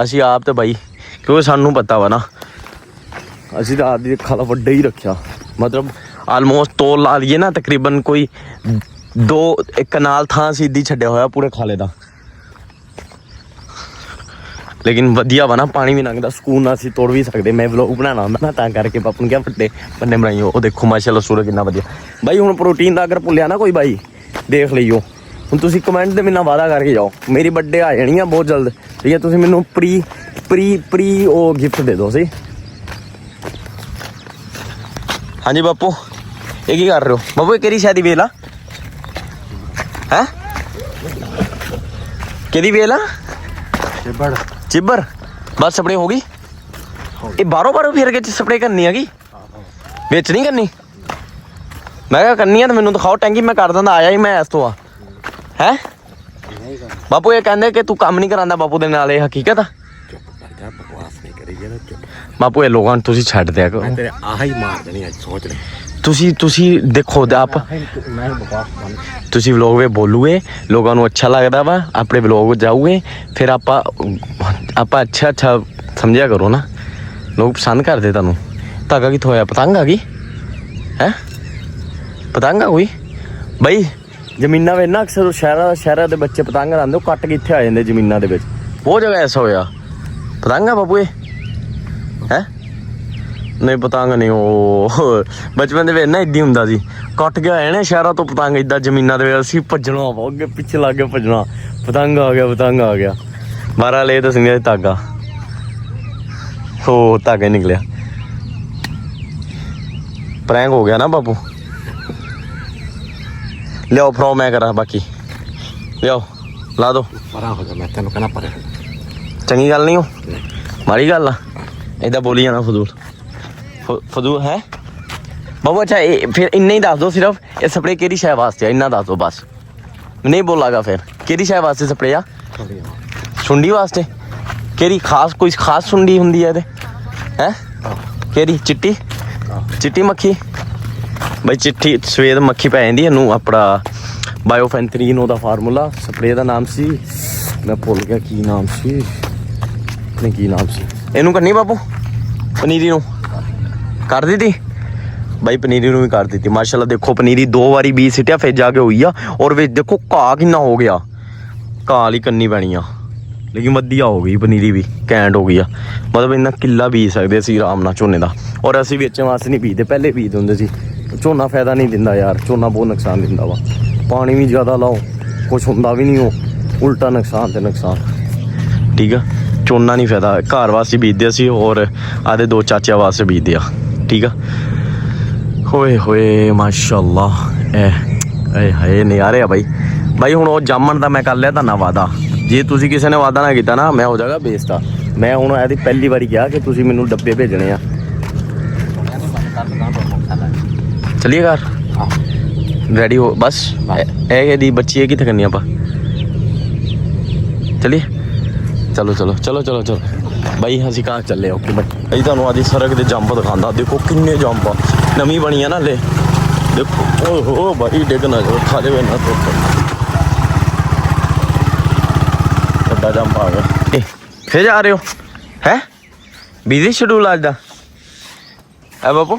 ਅਸੀਂ ਆਪ ਤੇ ਬਾਈ, ਕਿਉਂਕਿ ਸਾਨੂੰ ਪਤਾ ਵਾ ਨਾ, ਅਸੀਂ ਤਾਂ ਆਦੀ ਖਾਲਾ ਵੱਡਾ ਹੀ ਰੱਖਿਆ। ਮਤਲਬ ਆਲਮੋਸਟ ਤੋਲ ਲਾ ਲਈਏ ਨਾ, ਤਕਰੀਬਨ ਕੋਈ 2-1 ਕਨਾਲ ਥਾਂ ਸਿੱਧੀ ਛੱਡਿਆ ਹੋਇਆ ਪੂਰੇ ਖਾਲੇ ਦਾ। ਲੇਕਿਨ ਵਧੀਆ ਵਾ ਨਾ, ਪਾਣੀ ਵੀ ਲੰਘਦਾ, ਸਕੂਨ ਨਾਲ ਅਸੀਂ ਤੋੜ ਵੀ ਸਕਦੇ। ਮੈਂ ਵਲੋਗ ਬਣਾਉਣਾ ਹੁੰਦਾ ਨਾ, ਤਾਂ ਕਰਕੇ ਪਾਪੂ ਨੂੰ ਕਿਹਾ ਵੱਡੇ ਬੰਨੇ ਬਣਾਈਓ। ਉਹ ਦੇਖੋ ਮਾਸ਼ਾਅੱਲਾ ਸੂਰਜ ਕਿੰਨਾ ਵਧੀਆ ਬਾਈ। ਹੁਣ ਪ੍ਰੋਟੀਨ ਦਾ ਅਗਰ ਭੁੱਲਿਆ ਨਾ ਕੋਈ ਬਾਈ, ਦੇਖ ਲਈਓ। ਹੁਣ ਤੁਸੀਂ ਕਮੈਂਟ ਦੇ ਮੇਰੇ ਨਾਲ ਵਾਅਦਾ ਕਰਕੇ ਜਾਓ, ਮੇਰੀ ਬਰਥਡੇ ਆ ਜਾਣੀ ਆ ਬਹੁਤ ਜਲਦ, ਠੀਕ ਹੈ। ਤੁਸੀਂ ਮੈਨੂੰ ਪ੍ਰੀ ਉਹ ਗਿਫਟ ਦੇ ਦਿਓ ਸੀ। ਹਾਂਜੀ ਬਾਪੂ, ਇਹ ਕੀ ਕਰ ਰਹੇ ਹੋ ਬਾਪੂ? ਇਹ ਕਿਹੜੀ ਸ਼ਾਦੀ ਵੇਲ ਆ ਹੈ? ਕਿਹਦੀ ਵੇਲ ਆ? ਚਿੱਬਰ ਬਸ ਸਪਰੇ ਹੋ ਗਈ। ਇਹ ਬਾਹਰੋਂ ਫਿਰ ਕੇ ਸਪਰੇ ਕਰਨੀ ਹੈਗੀ, ਵਿੱਚ ਨਹੀਂ ਕਰਨੀ। ਮੈਂ ਕਿਹਾ ਕਰਨੀ ਆ ਤਾਂ ਮੈਨੂੰ ਦਿਖਾਓ ਟੈਂਕੀ, ਮੈਂ ਕਰ ਦਿੰਦਾ। ਆਇਆ ਹੀ ਮੈਂ ਇਸ ਤੋਂ ਆ ਹੈ ਬਾਪੂ। ਇਹ ਕਹਿੰਦੇ ਕਿ ਤੂੰ ਕੰਮ ਨਹੀਂ ਕਰਾਂਦਾ ਬਾਪੂ ਦੇ ਨਾਲ, ਇਹ ਹਕੀਕਤ ਆ ਬਾਪੂ? ਇਹ ਲੋਕਾਂ ਨੂੰ ਤੁਸੀਂ ਛੱਡ ਦਿਆ ਕਰੋ, ਤੇਰੇ ਆਹ ਹੀ ਮਾਰ ਦੇਣੀ ਅੱਜ ਸੋਚ ਲੈ। ਤੁਸੀਂ ਦੇਖੋ ਆਪ, ਤੁਸੀਂ ਵਲੋਗ ਵਿੱਚ ਬੋਲੂਗੇ, ਲੋਕਾਂ ਨੂੰ ਅੱਛਾ ਲੱਗਦਾ ਵਾ, ਆਪਣੇ ਵਲੋਗ ਵਿੱਚ ਜਾਊਗੇ, ਫਿਰ ਆਪਾਂ ਅੱਛਾ ਸਮਝਿਆ ਕਰੋ ਨਾ, ਲੋਕ ਪਸੰਦ ਕਰਦੇ ਤੁਹਾਨੂੰ। ਧਾਗਾ ਕਿੱਥੋਂ ਹੋਇਆ? ਪਤੰਗ ਆ ਗਈ ਹੈ? ਪਤੰਗ ਆ ਕੋਈ ਬਾਈ? ਜ਼ਮੀਨਾਂ ਵਿੱਚ ਨਾ ਅਕਸਰ ਸ਼ਹਿਰਾਂ ਦੇ ਬੱਚੇ ਪਤੰਗ ਲਾਉਂਦੇ, ਉਹ ਕੱਟ ਕੇ ਇੱਥੇ ਆ ਜਾਂਦੇ ਜ਼ਮੀਨਾਂ ਦੇ ਵਿੱਚ। ਬਹੁਤ ਜਗ੍ਹਾ ਐਸਾ ਹੋਇਆ। ਪਤੰਗ ਆ ਬਾਪੂ ਇਹ ਹੈ? ਨਹੀਂ ਪਤੰਗ ਨਹੀਂ, ਉਹ ਬਚਪਨ ਦੇ ਵਿੱਚ ਨਾ ਇੱਦਾਂ ਹੁੰਦਾ ਸੀ, ਕੱਟ ਕੇ ਆਏ ਨੇ ਸ਼ਹਿਰਾਂ ਤੋਂ ਪਤੰਗ ਇੱਦਾਂ ਜ਼ਮੀਨਾਂ ਦੇ ਵਿੱਚ, ਅਸੀਂ ਭੱਜਣਾ ਵਾ, ਅੱਗੇ ਪਿੱਛੇ ਲੱਗ ਕੇ ਭੱਜਣਾ, ਪਤੰਗ ਆ ਗਿਆ, ਪਤੰਗ ਆ ਗਿਆ। ਬਾਰਾ ਲੈ ਦੱਸਣਗੇ ਧਾਗਾ, ਹੋ ਧਾਗਾ ਹੀ ਨਿਕਲਿਆ। ਪ੍ਰੈਂਕ ਹੋ ਗਿਆ ਨਾ ਬਾਪੂ। ਲਿਆਓ ਫਰੋ, ਮੈਂ ਕਰਾਂ ਬਾਕੀ, ਲਿਆਓ ਲਾ ਦੋ। ਪਰਾਂ ਹੋ ਜਾ, ਮੈਂ ਤੈਨੂੰ ਕਹਿਣਾ ਪਰੇ। ਚੰਗੀ ਗੱਲ ਨਹੀਂ, ਉਹ ਮਾੜੀ ਗੱਲ ਆ, ਏਦਾਂ ਬੋਲੀ ਜਾਣਾ ਫਜ਼ੂਲ ਹੈ ਬਾਬੂ। ਅੱਛਾ ਇਹ ਫਿਰ ਇੰਨਾ ਹੀ ਦੱਸ ਦਿਓ ਸਿਰਫ, ਇਹ ਸਪਰੇ ਕਿਹੜੀ ਸ਼ੈ ਵਾਸਤੇ ਆ, ਇੰਨਾ ਦੱਸ ਦਿਓ ਬਸ, ਨਹੀਂ ਬੋਲਾਗਾ ਫਿਰ। ਕਿਹੜੀ ਸ਼ੈ ਵਾਸਤੇ ਸਪਰੇ ਆ? ਸੁੰਡੀ ਵਾਸਤੇ? ਕਿਹੜੀ ਕੋਈ ਖਾਸ ਸੁੰਡੀ ਹੁੰਦੀ ਹੈ ਇਹਦੇ ਹੈ? ਕਿਹੜੀ? ਚਿੱਟੀ ਮੱਖੀ ਬਾਈ, ਚਿੱਟੀ ਸਵੇਦ ਮੱਖੀ ਪੈ ਜਾਂਦੀ ਇਹਨੂੰ। ਆਪਣਾ ਬਾਇਓਫੈਂਥਰੀਨ ਉਹਦਾ ਫਾਰਮੂਲਾ, ਸਪਰੇ ਦਾ ਨਾਮ ਸੀ, ਮੈਂ ਭੁੱਲ ਗਿਆ ਕੀ ਨਾਮ ਸੀ, ਨਹੀਂ ਕੀ ਨਾਮ ਸੀ। ਇਹਨੂੰ ਕਰਨੀ ਬਾਪੂ? ਪਨੀਰੀ ਨੂੰ ਕਰ ਦਿੱਤੀ ਬਾਈ, ਪਨੀਰੀ ਨੂੰ ਵੀ ਕਰ ਦਿੱਤੀ ਮਾਸ਼ਾਅੱਲਾ। ਦੇਖੋ ਪਨੀਰੀ 2 ਵਾਰੀ ਬੀਜ ਸਿੱਟਿਆ ਫਿਰ ਜਾ ਕੇ ਹੋਈ ਆ, ਔਰ ਵਿੱਚ ਦੇਖੋ ਘਾਹ ਕਿੰਨਾ ਹੋ ਗਿਆ, ਘਾਹ ਵਾਲੀ ਕਰਨੀ ਪੈਣੀ ਆ। ਲੇਕਿਨ ਵਧੀਆ ਹੋ ਗਈ ਪਨੀਰੀ ਵੀ, ਘੈਂਟ ਹੋ ਗਈ ਆ। ਮਤਲਬ ਇੰਨਾ ਕਿੱਲਾ ਬੀਜ ਸਕਦੇ ਅਸੀਂ ਆਰਾਮ ਨਾਲ ਝੋਨੇ ਦਾ। ਔਰ ਅਸੀਂ ਵੇਚਣ ਵਾਸਤੇ ਨਹੀਂ ਬੀਜਦੇ, ਪਹਿਲੇ ਬੀਜਦੇ ਹੁੰਦੇ ਸੀ। ਝੋਨਾ ਫਾਇਦਾ ਨਹੀਂ ਦਿੰਦਾ ਯਾਰ, ਝੋਨਾ ਬਹੁਤ ਨੁਕਸਾਨ ਦਿੰਦਾ ਵਾ, ਪਾਣੀ ਵੀ ਜ਼ਿਆਦਾ ਲਾਓ ਕੁਛ ਹੁੰਦਾ ਵੀ ਨਹੀਂ, ਉਹ ਉਲਟਾ ਨੁਕਸਾਨ ਤੇ ਨੁਕਸਾਨ, ਠੀਕ ਆ। ਝੋਨਾ ਨਹੀਂ ਫਾਇਦਾ, ਘਰ ਵਾਸਤੇ ਬੀਜਦੇ ਅਸੀਂ, ਔਰ ਆਦੇ 2 ਚਾਚਿਆਂ ਵਾਸਤੇ ਬੀਜਦੇ ਆ, ਠੀਕ ਆ। ਹੋਏ ਮਾਸ਼ਾਅੱਲਾ, ਇਹ ਹਾਏ ਨਜ਼ਾਰੇ ਆ ਬਾਈ। ਹੁਣ ਉਹ ਜਾਮਣ ਦਾ ਮੈਂ ਕਰ ਲਿਆ ਤੁਹਾਨੂੰ ਵਾਦਾ, ਜੇ ਤੁਸੀਂ ਕਿਸੇ ਨੇ ਵਾਦਾ ਨਾ ਕੀਤਾ ਨਾ, ਮੈਂ ਹੋ ਜਾਗਾ ਬੇਇੱਜ਼ਤ। ਮੈਂ ਹੁਣ ਇਹਦੀ ਪਹਿਲੀ ਵਾਰੀ ਕਿਹਾ ਕਿ ਤੁਸੀਂ ਮੈਨੂੰ ਡੱਬੇ ਭੇਜਣੇ ਆ। ਚਲੀਏ ਘਰ ਰੈਡੀ ਹੋ ਬਸ। ਇਹਦੀ ਬੱਚੀ ਹੈ, ਕਿੱਥੇ ਕਰਨੀ ਆਪਾਂ? ਚਲੀਏ, ਚਲੋ ਬਾਈ ਅਸੀਂ ਘਰ ਚੱਲੇ। ਓਕੇ ਬਾਈ। ਅਸੀਂ ਤੁਹਾਨੂੰ ਆਦੀ ਸੜਕ ਦੇ ਜੰਪ ਦਿਖਾਉਂਦਾ, ਦੇਖੋ ਕਿੰਨੇ ਜੰਪ ਆ, ਨਵੀਂ ਬਣੀ ਆ ਨਾ ਹਲੇ, ਦੇਖੋ। ਓਹੋ ਬਾਈ ਡਿੱਗ ਨਾ ਜਾਓ, ਖਾ ਜਾਵੇ ਨਾ ਤੋਂ ਵੱਡਾ ਜੰਪ ਆ ਗਿਆ। ਫਿਰ ਜਾ ਰਹੇ ਹੋ ਹੈ? ਬਿਜ਼ੀ ਸ਼ਡਿਊਲ ਅੱਜ ਦਾ ਹੈ ਬਾਪੂ?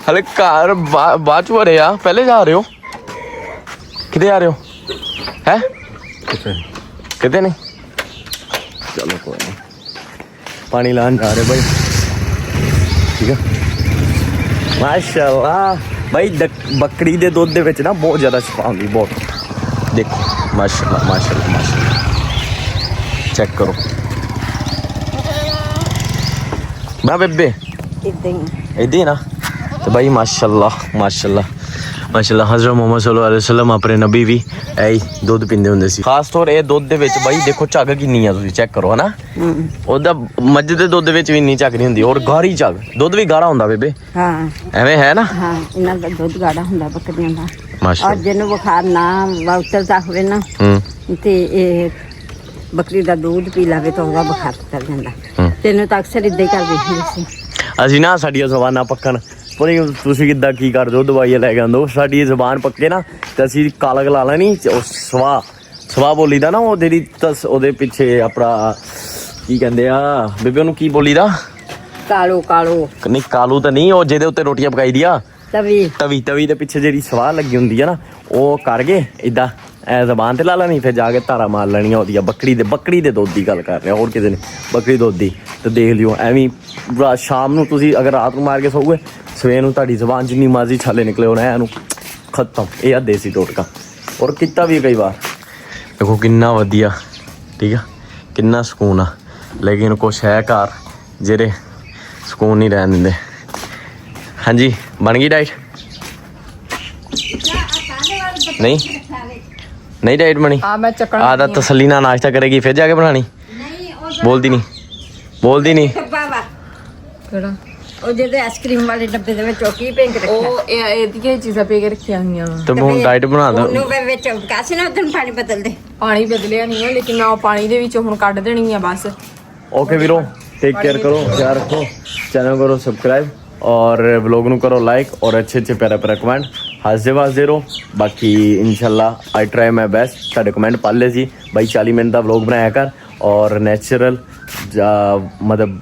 ਹਲੇ ਘਰ ਬਾਅਦ ਚ ਵੜੇ ਆ, ਪਹਿਲੇ ਜਾ ਰਹੇ ਹੋ? ਕਿਤੇ ਜਾ ਰਹੇ ਹੋ ਹੈ? ਕਿਤੇ ਨਹੀਂ, ਚਲੋ ਕੋਈ ਨਹੀਂ, ਪਾਣੀ ਲਾਉਣ ਜਾ ਰਹੇ ਬਾਈ, ਠੀਕ ਆ। ਮਾਸ਼ਾਅੱਲਾ ਬਾਈ, ਬੱਕਰੀ ਦੇ ਦੁੱਧ ਦੇ ਵਿੱਚ ਨਾ ਬਹੁਤ ਜ਼ਿਆਦਾ ਸ਼ਫਾ ਹੁੰਦੀ, ਬਹੁਤ। ਦੇਖੋ ਮਾਸ਼ਾਅੱਲਾ। ਚੈੱਕ ਕਰੋ ਬਾ ਬੇਬੇ ਇਦਾਂ ਹੀ ਇਦਾਂ ਹੀ ਨਾ ਤੇ ਬਾਈ ਮਾਸ਼ਾਅੱਲਾ ਮਾਸ਼ਾਅੱਲਾ ਮਾਸ਼ਾਅੱਲਾ ਹਜ਼ਰਤ ਮੁਹੰਮਦ ਸੱਲੱਲਾਹੁ ਅਲੈਹਿ ਵਸੱਲਮ ਆਪਣੇ ਨਬੀ ਵੀ ਐ ਹੀ ਦੁੱਧ ਪੀਂਦੇ ਹੁੰਦੇ ਸੀ। ਖਾਸ ਤੌਰ ਇਹ ਦੁੱਧ ਦੇ ਵਿੱਚ ਬਾਈ ਦੇਖੋ ਝੱਗ ਕਿੰਨੀ ਆ, ਤੁਸੀਂ ਚੈੱਕ ਕਰੋ ਹਨਾ। ਉਹਦਾ ਮੱਝ ਦੇ ਦੁੱਧ ਵਿੱਚ ਵੀ ਇੰਨੀ ਝੱਗ ਨਹੀਂ ਹੁੰਦੀ, ਔਰ ਗਾੜੀ ਝੱਗ, ਦੁੱਧ ਵੀ ਗਾੜਾ ਹੁੰਦਾ ਬੇਬੇ, ਹਾਂ ਐਵੇਂ ਹੈ ਨਾ। ਹਾਂ ਇਹਨਾਂ ਦਾ ਦੁੱਧ ਗਾੜਾ ਹੁੰਦਾ ਬੱਕਰੀਆਂ ਦਾ। ਔਰ ਮਾਸ਼ਾਅੱਲਾ। ਜਿਹਨੂੰ ਬੁਖਾਰ ਨਾ ਉਤਰਦਾ ਹੋਵੇ ਨਾ ਤੇ ਇਹ ਬੱਕਰੀ ਦਾ ਦੁੱਧ ਪੀ ਲਾਵੇ ਤਾਂ ਉਹਦਾ ਬੁਖਾਰ ਉਤਰ ਜਾਂਦਾ। ਤੈਨੂੰ ਤਾਂ ਅਕਸਰ ਇਦਾਂ ਹੀ ਕਰਦੇ ਹੁੰਦੇ ਸੀ ਅਸੀਂ ਨਾ, ਸਾਡੀਆਂ ਜ਼ਬਾਨਾਂ ਪੱਕਣ ਪਤਾ ਨੀ ਤੁਸੀਂ ਕਿੱਦਾਂ ਕੀ ਕਰਦੇ ਹੋ, ਦਵਾਈਆਂ ਲੈ ਕੇ ਆਉਂਦੇ ਹੋ। ਸਾਡੀ ਜ਼ਬਾਨ ਪੱਕੇ ਨਾ ਤੇ ਅਸੀਂ ਕਾਲਾ ਗਲਾ ਲੈਣੀ, ਉਹ ਸਵਾ ਬੋਲੀ ਦਾ ਨਾ, ਉਹ ਜਿਹੜੀ ਉਹਦੇ ਪਿੱਛੇ ਆਪਣਾ ਕੀ ਕਹਿੰਦੇ ਆ ਬੇਬੇ ਉਹਨੂੰ ਕੀ ਬੋਲੀ ਦਾ, ਕਾਲੋ ਨਹੀਂ ਕਾਲੂ ਤਾਂ ਨਹੀਂ, ਉਹ ਜਿਹਦੇ ਉੱਤੇ ਰੋਟੀਆਂ ਪਕਾਈ ਦੀ ਆ, ਤਵੀ ਦੇ ਪਿੱਛੇ ਜਿਹੜੀ ਸਵਾਹ ਲੱਗੀ ਹੁੰਦੀ ਆ ਨਾ, ਉਹ ਕਰ ਗਏ ਇਦਾਂ ਐ ਜ਼ਬਾਨ ਤੇ ਲਾ ਲੈਣੀ, ਫਿਰ ਜਾ ਕੇ ਧਾਰਾ ਮਾਰ ਲੈਣੀਆਂ ਉਹਦੀਆਂ। ਬੱਕਰੀ ਦੇ ਦੁੱਧ ਦੀ ਗੱਲ ਕਰ ਰਿਹਾ, ਹੋਰ ਕਿਸੇ ਨੇ ਬੱਕਰੀ ਦੁੱਧ ਦੀ। ਤੇ ਦੇਖ ਲਿਓ ਐਵੇਂ ਸ਼ਾਮ ਨੂੰ ਤੁਸੀਂ ਅਗਰ ਰਾਤ ਨੂੰ ਮਾਰ ਕੇ ਸੋਓਗੇ, ਸਵੇਰ ਨੂੰ ਤੁਹਾਡੀ ਜ਼ਬਾਨ ਜਿੰਨੀ ਮਰਜ਼ੀ ਛਾਲੇ ਨਿਕਲੇ ਹੋਣਾ ਇਹਨੂੰ ਖਤਮ। ਇਹ ਆ ਦੇਸੀ ਟੋਟਕਾ, ਔਰ ਕੀਤਾ ਵੀ ਕਈ ਵਾਰ। ਦੇਖੋ ਕਿੰਨਾ ਵਧੀਆ, ਠੀਕ ਆ, ਕਿੰਨਾ ਸਕੂਨ ਆ। ਲੇਕਿਨ ਕੁਛ ਹੈ ਘਰ ਜਿਹੜੇ ਸਕੂਨ ਨਹੀਂ ਰਹਿਣ ਦਿੰਦੇ। ਹਾਂਜੀ ਬਣ ਗਈ ਡਾਈਟ? ਨਹੀਂ ਡਾਈਟ ਬਣੀ। ਆ ਮੈਂ ਚੱਕਣਾ ਆ ਤਾਂ ਤਸੱਲੀ ਨਾਲ ਨਾਸ਼ਤਾ ਕਰੇਗੀ, ਫਿਰ ਜਾ ਕੇ ਬਣਾਣੀ। ਬੋਲਦੀ ਨਹੀਂ ਕਿਹੜਾ ਉਹ ਜਿਹੜੇ ਆਈਸਕ੍ਰੀਮ ਵਾਲੇ ਡੱਬੇ ਦੇ ਵਿੱਚ ਉਹ ਕੀ ਪਿੰਕ ਰੱਖਿਆ, ਉਹ ਇਹਦੀਆਂ ਚੀਜ਼ਾਂ ਪੇ ਕੇ ਰੱਖੀਆਂ ਹੋਈਆਂ ਵਾ। ਤੇ ਹੁਣ ਡਾਈਟ ਬਣਾ ਦੋ। ਉਹਨੂੰ ਵਿੱਚ ਕਾਸੇ ਨਾ ਉਦੋਂ ਪਾਣੀ ਬਦਲਦੇ। ਪਾਣੀ ਬਦਲਿਆ ਨਹੀਂ ਹੈ, ਲੇਕਿਨ ਮੈਂ ਉਹ ਪਾਣੀ ਦੇ ਵਿੱਚ ਹੁਣ ਕੱਢ ਦੇਣੀ ਆ ਬਸ। ओके वीरो, टेक केयर करो, ख्याल रखो, चैनल करो सब्सक्राइब और व्लॉग ਨੂੰ ਕਰੋ ਲਾਈਕ ਔਰ ਅੱਛੇ ਪਿਆਰਾ ਕਮੈਂਟ ਹੱਸਦੇ ਵਸਦੇ ਰਹੋ। ਬਾਕੀ ਇਨਸ਼ਾਅੱਲਾ ਆਈ ਟਰਾਈ ਮਾਈ ਬੈਸਟ। ਤੁਹਾਡੇ ਕਮੈਂਟ ਪੜ੍ਹ ਲਏ ਸੀ ਬਾਈ, 40 ਮਿੰਟ ਦਾ ਵਲੌਗ ਬਣਾਇਆ ਕਰ ਔਰ ਨੈਚੁਰਲ ਮਤਲਬ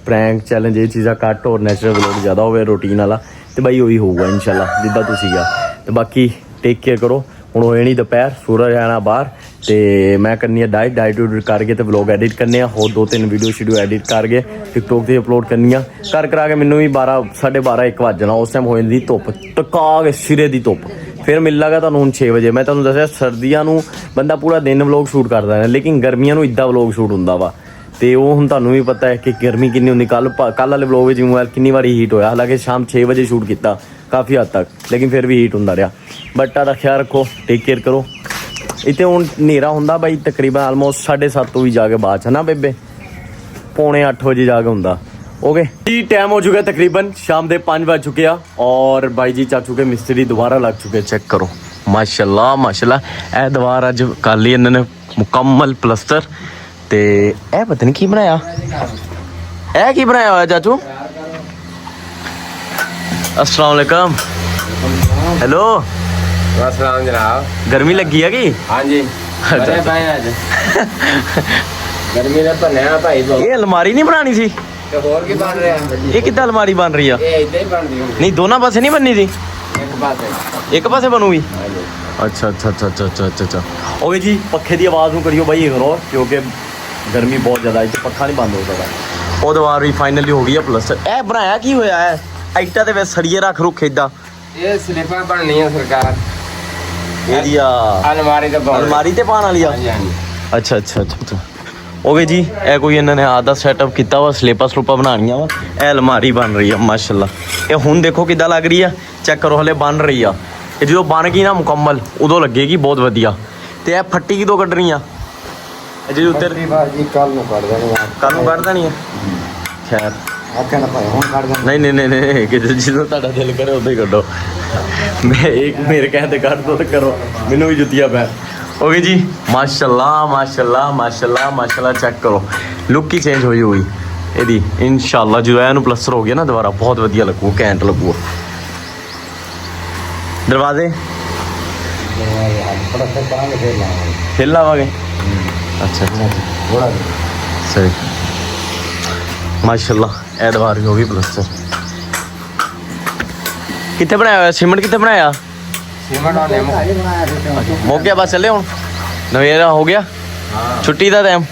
ਪ੍ਰੈਂਕ ਚੈਲੰਜ ਇਹ ਚੀਜ਼ਾਂ ਘੱਟ ਔਰ ਨੈਚੁਰਲ ਵਲੌਗ ਜ਼ਿਆਦਾ ਹੋਵੇ, ਰੂਟੀਨ ਵਾਲਾ। ਤੇ ਬਾਈ ਉਹੀ ਹੋਊਗਾ ਇਨਸ਼ਾਅੱਲਾ ਜਿੱਦਾਂ ਤੁਸੀਂ ਆ। ਤੇ ਬਾਕੀ ਟੇਕ ਕੇਅਰ ਕਰੋ। ਹੁਣ ਹੋਏ ਨਹੀਂ ਦੁਪਹਿਰ, ਸੂਰਜ ਆਣਾ ਬਾਹਰ ਤੇ ਮੈਂ ਕਰਨੀ ਆ ਡਾਈਟ ਕਰਕੇ ਤੇ ਵਲੌਗ ਐਡਿਟ ਕਰਨੇ ਆ। ਹੋਰ 2-3 ਵੀਡੀਓ ਐਡਿਟ ਕਰਕੇ ਟਿਕਟੋਕ ਤੇ ਅਪਲੋਡ ਕਰਨੀ ਆ। ਕਰਾ ਕੇ ਮੈਨੂੰ ਵੀ 12:30 1 ਵਜ ਜਾਣਾ। ਉਸ ਟਾਈਮ ਹੋ ਜਾਂਦੀ ਧੁੱਪ, ਟਕਾ ਕੇ ਸਿਰੇ ਦੀ ਧੁੱਪ। ਫਿਰ ਮਿਲ ਲਾਂਗਾ ਤੁਹਾਨੂੰ ਹੁਣ 6 ਵਜੇ। ਮੈਂ ਤੁਹਾਨੂੰ ਦੱਸਿਆ ਸਰਦੀਆਂ ਨੂੰ ਬੰਦਾ ਪੂਰਾ ਦਿਨ ਵਲੌਗ ਸ਼ੂਟ ਕਰਦਾ ਹੈ, ਲੇਕਿਨ ਗਰਮੀਆਂ ਨੂੰ ਇੱਦਾਂ ਵਲੌਗ ਸ਼ੂਟ ਹੁੰਦਾ ਵਾ। ਤੇ ਉਹ ਹੁਣ ਤੁਹਾਨੂੰ ਵੀ ਪਤਾ ਹੈ ਕਿ ਗਰਮੀ ਕਿੰਨੀ ਹੁੰਦੀ। ਕੱਲ ਵਾਲੇ ਵਲੌਗ ਵਿੱਚ ਮੋਬਾਈਲ ਕਿੰਨੀ ਵਾਰੀ ਹੀਟ ਹੋਇਆ, ਹਾਲਾਂਕਿ ਸ਼ਾਮ 6 ਵਜੇ ਸ਼ੂਟ ਕੀਤਾ ਕਾਫੀ ਹੱਦ ਤੱਕ, ਲੇਕਿਨ ਫਿਰ ਵੀ ਹੀਟ ਹੁੰਦਾ ਰਿਹਾ। ਬਟ ਦਾ ਖਿਆਲ ਰੱਖੋ, ਟੇਕ ਕੇਅਰ ਕਰੋ। ਇੱਥੇ ਹੁਣ ਹਨੇਰਾ ਹੁੰਦਾ ਬਾਈ ਤਕਰੀਬਨ ਆਲਮੋਸਟ 7:30 ਵੀ ਜਾ ਕੇ ਬਾਅਦ ਚ ਨਾ ਬੇਬੇ, 7:45 ਵਜੇ ਜਾ ਕੇ ਹੁੰਦਾ। ओके जी, टाइम हो चुका है तकरीबन शाम के 5 बज चुके हैं और भाई जी चाचू के मिस्त्री दोबारा लग चुके हैं। चेक करो माशाल्लाह माशाल्लाह। ए दीवार अज कर ली इन्होंने मुकम्मल प्लस्तर। ते ए पता नहीं की बनाया, ए की बनाया हुआ चाचू? अस्सलाम वालेकुम। हेलो अस्सलाम जनाब। गर्मी लगी है कि? हाँ जी बड़े भाई आज गर्मी ने भनया भाई। ये अलमारी नहीं बनानी सी? ਤੇ ਹੋਰ ਕੀ ਬਣ ਰਿਹਾ? ये कितना अलमारी बन रही है? ਇਹ ਇਦਾਂ ਹੀ ਬਣਦੀ ਹੁੰਦੀ नहीं दोनों पासे नहीं बननी थी, ਇੱਕ ਪਾਸੇ। एक पासे बनूगी? ਹਾਂਜੀ अच्छा अच्छा अच्छा अच्छा अच्छा अच्छा अच्छा। ओके जी, पखे की आवाज़ में करियो भाई इग्नोर, क्योंकि गर्मी बहुत ज़्यादा है, पखा नहीं बंद हो सकता। वो दीवार भी फाइनली हो गई है प्लस्तर। ए बनाया की होया है? आइटा दे विच सड़िए रख रुख इदा ਇਹ ਸਲਿੱਪਾਂ ਬਣਨੀਆਂ ਸਰਕਾਰ एरिया ਅਲਮਾਰੀ ਤੇ ਪਾਉਣ। अलमारी ते पान वाली आ। ਹਾਂਜੀ ਹਾਂਜੀ अच्छा अच्छा अच्छा अच्छा। ओके जी, ए कोई इन्होंने आधा सैटअप किया वा, स्लेपा स्लूपा बनानिया वा। ए अलमारी बन रही है माशाल्लाह। ये हुण देखो किद्दां लग रही है, चेक करो, हले बन रही है। ये जो बन गई ना मुकम्मल उदों लगेगी बहुत वधिया। ते ए फट्टी किदों कड्ढनी आ? जी उत्तर ਜੀ ਕੱਲ ਨੂੰ ਕੱਢ ਦੇਣੀ ਆ। कल नूं कढ देनी है। खैर ਆਖਿਆ ਨਾ ਭਾਈ ਹੁਣ ਕੱਢ ਦੇਣੀ। नहीं नहीं नहीं नहीं, कि जिदों तुहाडा दिल करे उदों ही कड्ढो। मैं एक मेरे कहते कढ दो तो करो, मैनूं भी जुत्तियां पै। ओके जी, माशाल्लाह माशाल्लाह माशाल्लाह माशाल्लाह। चेक करो लुक ही चेंज हुई हुई ਇਹਦੀ ਇਨਸ਼ਾਅੱਲਾ। ਜਦੋਂ ਇਹਨੂੰ ਪਲਸਟਰ ਹੋ ਗਿਆ ਨਾ ਦੁਬਾਰਾ, ਬਹੁਤ ਵਧੀਆ ਲੱਗੂ, ਘੈਂਟ ਲੱਗੂ। ਦਰਵਾਜ਼ੇ ਫਿਰ ਲਾਵਾਂਗੇ। ਅੱਛਾ ਥੋੜਾ ਸਹੀ ਮਾਸ਼ਾਅੱਲਾ। ਇਹ ਦੀਵਾਰ ਵੀ ਹੋ ਗਈ ਪਲਸਟਰ। ਕਿੱਥੇ ਬਣਾਇਆ ਹੋਇਆ ਸੀਮੈਂਟ? ਕਿੱਥੇ ਬਣਾਇਆ? ਸੀਮੈਂਟ ਆਨੇ ਹੋ ਗਿਆ ਬਸ, ਚੱਲੇ ਹੁਣ ਨਵੇਰਾ ਹੋ ਗਿਆ। ਛੁੱਟੀ ਦਾ ਟਾਈਮ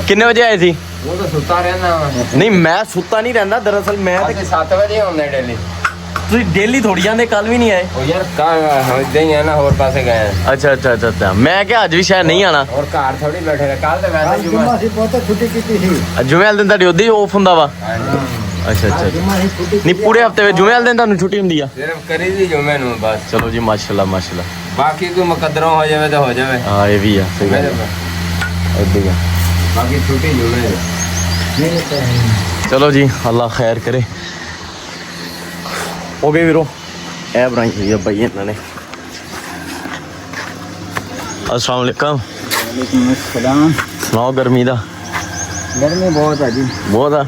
ਕਿੰਨੇ ਵਜੇ ਆਏ ਸੀ? ਉਹ ਤਾਂ ਸੁੱਤਾ ਰਹਿੰਦਾ ਵਾ। ਨਹੀਂ ਮੈਂ ਸੁੱਤਾ ਨਹੀਂ ਰਹਿੰਦਾ, ਦਰਅਸਲ ਮੈਂ ਅੱਜ 7 ਵਜੇ ਆਉਂਦੇ ਡੇਲੀ। ਤੁਸੀਂ ਡੇਲੀ ਥੋੜੀ ਜਾਂਦੇ, ਕੱਲ ਵੀ ਨਹੀਂ ਆਏ। ਉਹ ਯਾਰ ਕਾ ਇਦਾਂ ਹੀ ਆ ਨਾ, ਹੋਰ ਪਾਸੇ ਗਏ ਆ। ਅੱਛਾ ਮੈਂ ਕਿਹਾ ਅੱਜ ਵੀ ਸ਼ਾਇਦ ਨਹੀਂ ਆਣਾ। ਹੋਰ ਘਰ ਥੋੜੀ ਬੈਠੇ ਨੇ, ਕੱਲ ਤੇ ਵੈਸੇ ਜੁਮਾ ਅਸੀਂ ਬਹੁਤ ਛੁੱਟੀ ਕੀਤੀ ਸੀ। ਜੁਮੇ ਵਾਲੇ ਦਿਨ ਤੁਹਾਡੀ ਉਦੋਂ ਹੀ ਆਫ ਹੁੰਦਾ ਵਾ। ਅੱਛਾ ਨਹੀਂ ਪੂਰੇ ਹਫਤੇ ਵਿੱਚ ਜੁਮੇ ਵਾਲੇ ਦਿਨ ਤੁਹਾਨੂੰ ਛੁੱਟੀ ਹੁੰਦੀ ਆ? ਸਿਰਫ ਕਰੀ ਦੀ ਜੁਮੇ ਨੂੰ ਬਸ। ਚਲੋ ਜੀ ਮਾਸ਼ਾਅੱਲਾ ਮਾਸ਼ਾਅੱਲਾ। ਬਾਕੀ ਕੋਈ ਮੁਕੱਦਰੋਂ ਹੋ ਜਾਵੇ ਤਾਂ ਹੋ ਜਾਵੇ। ਹਾਂ ਇਹ ਵੀ ਆ, ਸਹੀ ਗੱਲ ਹੈ, ਏਦਾਂ ਹੀ ਆ। ਬਾਕੀ ਛੁੱਟੀ ਜੁਮੇ ਦੀ। ਚਲੋ ਜੀ ਅੱਲਾ ਖੈਰ ਕਰੇ। ਹੋ ਗਏ ਵੀਰੋ, ਇਹ ਬਣਾਈ ਹੋਈ ਆ ਬਾਈ ਇਹਨਾਂ ਨੇ। अस्सलाम वालेकुम। ਵਾਲੇਕੁਮ अस्सलाम। ਸੁਣਾਓ ਗਰਮੀ ਦਾ? ਗਰਮੀ ਬਹੁਤ ਹੈ ਜੀ, ਬਹੁਤ ਆ।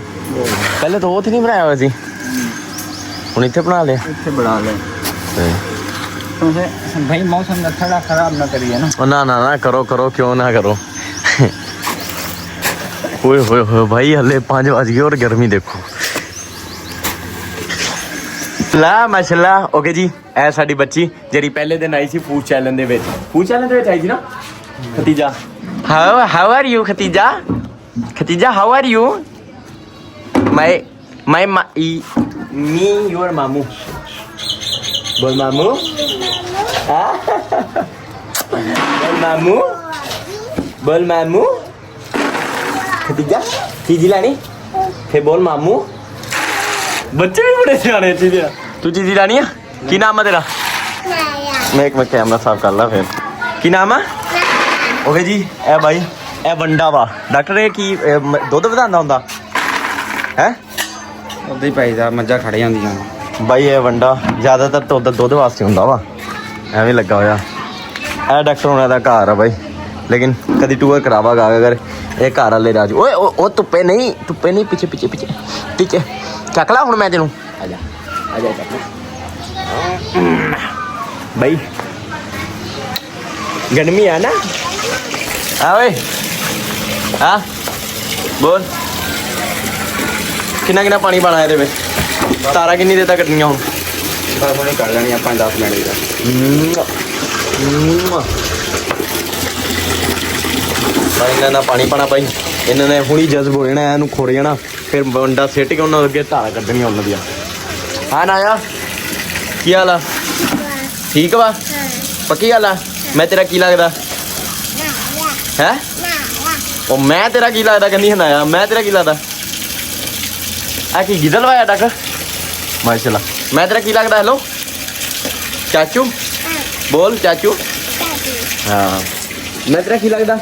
ਪਹਿਲੇ ਤਾਂ ਉੱਥੇ ਨਹੀਂ ਬਣਾਇਆ ਹੋਇਆ ਸੀ, ਹੁਣ ਇੱਥੇ ਬਣਾ ਲਿਆ। ਇੱਥੇ ਬਣਾ ਲੈ। ਤੇ ਤੁਸੀਂ ਭਾਈ ਮੌਸਮ ਦਾ ਥੋੜਾ ਖਰਾਬ ਨਾ ਕਰੀਏ ਨਾ। ਉਹ ਨਾ ਕਰੋ क्यों ना करो। ਹੋਏ ਭਾਈ ਹਲੇ 5 ਵਜ ਗਏ ਔਰ ਗਰਮੀ ਦੇਖੋ। ਲਾ ਮਾਸ਼ਾਅੱਲਾ। ਓਕੇ ਜੀ, ਇਹ ਸਾਡੀ ਬੱਚੀ ਜਿਹੜੀ ਪਹਿਲੇ ਦਿਨ ਆਈ ਸੀ ਫੂਡ ਚੈਲੰਜ ਦੇ ਵਿੱਚ। ਫੂਡ ਚੈਲੰਜ ਦੇ ਵਿੱਚ ਆਈ ਸੀ ਨਾ Khatija. How are you Khatija? Khatija how are you? My me your ਮਾਮੂ। बोल मामू। बोल मामू। बोल मामू। खतीजा चीजी लानी फिर बोल मामू। बच्चे भी बड़े सियाने चीजी। तू चीजी लानी है? की नाम है तेरा? मैं एक कैमरा साफ कर ला फिर। की नाम है? ओके जी ए भाई ए वंडा वा डॉक्टर है की दुध वधांदा हुंदा है? ਉਦਾਂ ਹੀ ਪਾਈਦਾ, ਮੱਝਾਂ ਖੜ ਜਾਂਦੀਆਂ। ਬਾਈ ਇਹ ਵੰਡਾ ਜ਼ਿਆਦਾਤਰ ਤਾਂ ਉਧਰ ਦੁੱਧ ਵਾਸਤੇ ਹੁੰਦਾ ਵਾ, ਐਵੇਂ ਲੱਗਾ ਹੋਇਆ। ਇਹ ਡਾਕਟਰ ਹੋਣਾ ਦਾ ਘਰ ਆ ਬਾਈ, ਲੇਕਿਨ ਕਦੀ ਟੂਰ ਕਰਾਵਾਂਗਾ ਅਗਰ ਇਹ ਘਰ ਵਾਲੇ ਰਾਜ। ਓਏ ਉਹ ਧੁੱਪੇ ਨਹੀਂ ਪਿੱਛੇ ਚੱਕ ਲਾ ਹੁਣ ਮੈਂ ਤੈਨੂੰ। ਆ ਜਾ ਬਾਈ ਗਰਮੀ ਆ ਨਾ। ਆ ਓਏ ਆ ਬੋਲ ਕਿੰਨਾ ਪਾਣੀ ਪਾਣਾ ਇਹਦੇ ਵਿੱਚ? ਤਾਰਾ ਕਿੰਨੀ ਦੇਰ ਤੱਕ ਕੱਟਣੀਆਂ ਹੁਣ? ਬਸ ਹੁਣੇ ਕੱਢ ਲੈਣੀ ਆਪਾਂ 10 ਮਿੰਟ ਦੀ। ਭਾਈ ਇਹਨਾਂ ਨਾਲ ਪਾਣੀ ਪਾਣਾ ਭਾਈ, ਇਹਨਾਂ ਨੇ ਹੁਣੀ ਜਜ਼ਬ ਹੋ ਜਾਣਾ, ਇਹਨੂੰ ਖੁਰ ਜਾਣਾ, ਫਿਰ ਵੰਡਾ ਸਿੱਟ ਕੇ ਉਹਨਾਂ ਅੱਗੇ ਧਾਰਾ ਕੱਢਣੀਆਂ ਉਹਨਾਂ ਦੀਆਂ। ਹਾਂ ਨਾਇਆ ਕੀ ਹਾਲ ਆ? ਠੀਕ ਵਾ? ਪੱਕੀ ਗੱਲ ਆ? ਮੈਂ ਤੇਰਾ ਕੀ ਲੱਗਦਾ ਹੈ? ਉਹ ਮੈਂ ਤੇਰਾ ਕੀ ਲੱਗਦਾ ਕਹਿੰਦੀ ਹਨਾਇਆ? ਮੈਂ ਤੇਰਾ ਕੀ ਲੱਗਦਾ? ਆ ਕੀ ਗਿੱਦਲ ਵਾਇਆ ਡਾਕਟਰ? ਮਾਸ਼ਾਅੱਲਾ। ਮੈਂ ਤੇਰਾ ਕੀ ਲੱਗਦਾ? ਹੈਲੋ ਚਾਚੂ ਬੋਲ ਚਾਚੂ। ਹਾਂ ਮੈਂ ਤੇਰਾ ਕੀ ਲੱਗਦਾ?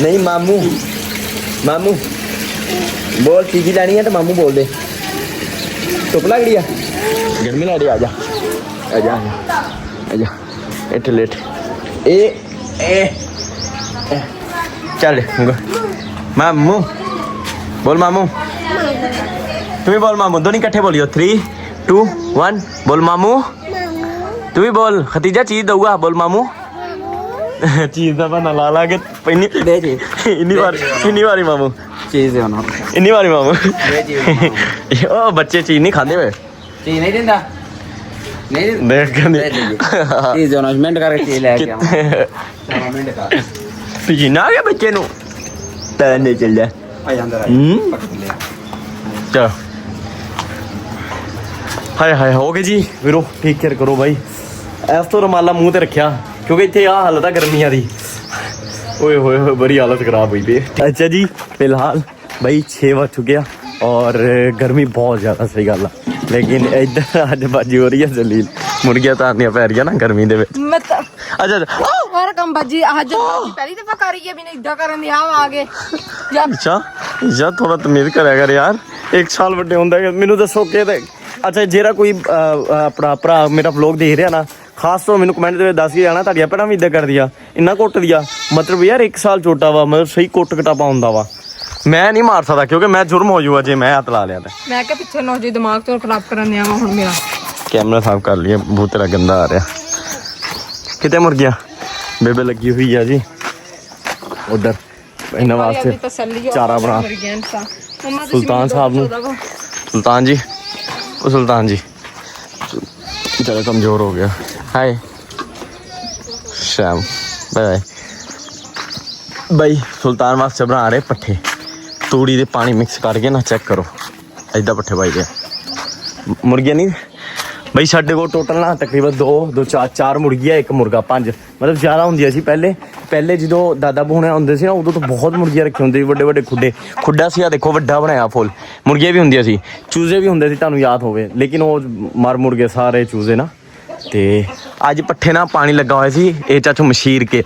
ਨਹੀਂ ਮਾਮੂ ਬੋਲ। ਚੀਜ਼ੀ ਲੈਣੀ ਹੈ ਤਾਂ ਮਾਮੂ ਬੋਲ ਦੇ। ਧੁੱਪ ਲੱਗ ਰਹੀ ਆ, ਗਰਮੀ ਲੱਗ ਰਹੀ ਆ। ਆ ਜਾ ਇੱਥੇ ਲੇਟ। ਇਹ ਚੱਲ ਮਾਮੂ बोल मामू। तुम्हें बोल मामू, दोनों इकट्ठे बोलियो। 3 2 1 बोल मामू। तुम्हें बोल खतीजा चीज दूंगा। बोल मामू। चीज का बना ला के इन्नी बारी मामू ਚੀਜ਼ ਦੇ ਉਹਨਾਂ इन्नी बारी मामू। ओ बच्चे चीज नहीं खाते हुए। ਚੀਜ਼ ਨਹੀਂ ਦਿੰਦਾ। ਨਹੀਂ देख ਚੀਜ਼ ਦੇ ਉਹਨਾਂ ਮਿੰਟ ਕਰਕੇ ਚੀਜ਼ ਲੈ ਕੇ ਆਵਾਂ। ਮਿੰਟ ਕਰ पसीना आ गया बच्चे नु। तैरने चल जा। ਆ ਜਾਂਦਾ चलो ਹਾਏ ਹੋ ਗਏ ਜੀ ਵੀਰੋ। ਠੀਕ ਕੇਅਰ ਕਰੋ ਬਾਈ। ਇਸ ਤੋਂ ਰਮਾਲਾ ਮੂੰਹ ਤੇ ਰੱਖਿਆ ਕਿਉਂਕਿ ਇੱਥੇ ਆ ਹਾਲਤ ਆ ਗਰਮੀਆਂ ਦੀ। ਓਏ ਹੋਏ ਬੜੀ ਹਾਲਤ ਖਰਾਬ ਹੋਈ ਪਈ। ਅੱਛਾ ਜੀ ਫਿਲਹਾਲ ਬਾਈ 6 ਵਜ ਚੁੱਕੇ ਆ ਔਰ ਗਰਮੀ ਬਹੁਤ ਜ਼ਿਆਦਾ, ਸਹੀ ਗੱਲ ਆ। ਲੇਕਿਨ ਇੱਧਰ ਅੱਜ ਬਾਜੀ ਹੋ ਰਹੀ ਹੈ ਜਲੀਲ। ਮੁਰਗੀਆਂ ਤਾਰਨੀਆਂ ਪੈ ਰਹੀਆਂ ਨਾ ਗਰਮੀ ਦੇ ਵਿੱਚ। ਅੱਛਾ ਹੋਰ ਕੰਮ ਬਾਜੀ ਅੱਜ ਪਹਿਲੀ ਦਫਾ ਕਰ ਰਹੀ ਹੈ ਵੀ ਨਹੀਂ ਇਦਾਂ ਕਰਨ ਦੀ। ਆ ਗਏ ਅੱਛਾ ਥੋੜਾ ਤਮੀਜ਼ ਕਰਿਆ ਕਰ ਯਾਰ। 1 ਸਾਲ ਵੱਡੇ ਹੁੰਦਾ ਮੈਨੂੰ ਦੱਸੋ ਕਿ ਅੱਛਾ ਜਿਹੜਾ ਕੋਈ ਆਪਣਾ ਭਰਾ ਮੇਰਾ ਵਲੋਗ ਦੇਖ ਰਿਹਾ ਨਾ, ਖਾਸ ਤੋਂ ਮੈਨੂੰ ਕਮੈਂਟ ਦੇ ਵਿੱਚ ਦੱਸ ਕੇ ਜਾਣਾ ਤੁਹਾਡੀਆਂ ਭੈਣਾਂ ਵੀ ਇਦਾਂ ਕਰਦੀਆਂ, ਇੰਨਾ ਕੁੱਟਦੀਆਂ। ਮਤਲਬ ਯਾਰ 1 ਸਾਲ ਛੋਟਾ ਵਾ, ਮਤਲਬ ਸਹੀ ਕੁੱਟ ਕਟਾਪਾ ਹੁੰਦਾ ਵਾ। ਮੈਂ ਨਹੀਂ ਮਾਰ ਸਕਦਾ ਕਿਉਂਕਿ ਮੈਂ ਜੁਰਮ ਹੋ ਜੂਗਾ ਜੇ ਮੈਂ ਹੱਥ ਲਾ ਲਿਆ ਤਾਂ। ਮੈਂ ਕਿਹਾ ਪਿੱਛੇ ਨਾ ਜੀ ਦਿਮਾਗ ਤੋਂ ਖਰਾਬ ਕਰਨ ਦਿਆ ਹੁਣ ਮੇਰਾ। ਕੈਮਰਾ ਸਾਫ਼ ਕਰ ਲਈਏ, ਬਹੁਤ ਤੇਰਾ ਗੰਦਾ ਆ ਰਿਹਾ। ਕਿਤੇ ਮੁਰਗੀਆਂ ਬੇਬੇ ਲੱਗੀ ਹੋਈ ਆ ਜੀ ਉਧਰ ਇਹਨਾਂ ਵਾਸਤੇ ਚਾਰਾ ਬਣਾ। ਸੁਲਤਾਨ ਸਾਹਿਬ ਨੂੰ ਸੁਲਤਾਨ ਜੀ ਉਹ ਸੁਲਤਾਨ ਜੀ ਜ਼ਿਆਦਾ ਕਮਜ਼ੋਰ ਹੋ ਗਿਆ। ਹਾਏ ਸ਼ਾਮ ਬਾਏ ਬਾਈ। ਸੁਲਤਾਨ ਵਾਸਤੇ ਬਣਾ ਰਹੇ ਪੱਠੇ, ਤੂੜੀ ਦੇ ਪਾਣੀ ਮਿਕਸ ਕਰਕੇ ਨਾ। ਚੈੱਕ ਕਰੋ ਏਦਾਂ ਪੱਠੇ ਪਾਈ ਦੇ ਮੁਰਗੀਆਂ ਨਹੀਂ ਬਈ ਸਾਡੇ ਕੋਲ ਟੋਟਲ ਨਾ ਤਕਰੀਬਨ 4 ਮੁਰਗੀਆਂ, 1 ਮੁਰਗਾ, 5 ਮਤਲਬ ਜ਼ਿਆਦਾ ਹੁੰਦੀਆਂ ਸੀ ਪਹਿਲੇ ਜਦੋਂ ਦਾਦਾ ਬੂਣੇ ਹੁੰਦੇ ਸੀ ਨਾ ਉਦੋਂ ਤਾਂ ਬਹੁਤ ਮੁਰਗੀਆਂ ਰੱਖੀ ਹੁੰਦੀ ਸੀ, ਵੱਡੇ ਖੁੱਡਾ ਸੀ। ਆ ਦੇਖੋ ਵੱਡਾ ਬਣਾਇਆ ਫੁੱਲ। ਮੁਰਗੀਆਂ ਵੀ ਹੁੰਦੀਆਂ ਸੀ, ਚੂਜ਼ੇ ਵੀ ਹੁੰਦੇ ਸੀ, ਤੁਹਾਨੂੰ ਯਾਦ ਹੋਵੇ, ਲੇਕਿਨ ਉਹ ਮਰ ਮੁਰ ਗਏ ਸਾਰੇ ਚੂਜ਼ੇ ਨਾ। ਤੇ ਅੱਜ ਪੱਠੇ ਨਾਲ ਪਾਣੀ ਲੱਗਾ ਹੋਇਆ ਸੀ, ਇਹ ਚਾਚੂ ਮਸ਼ੀਰ ਕੇ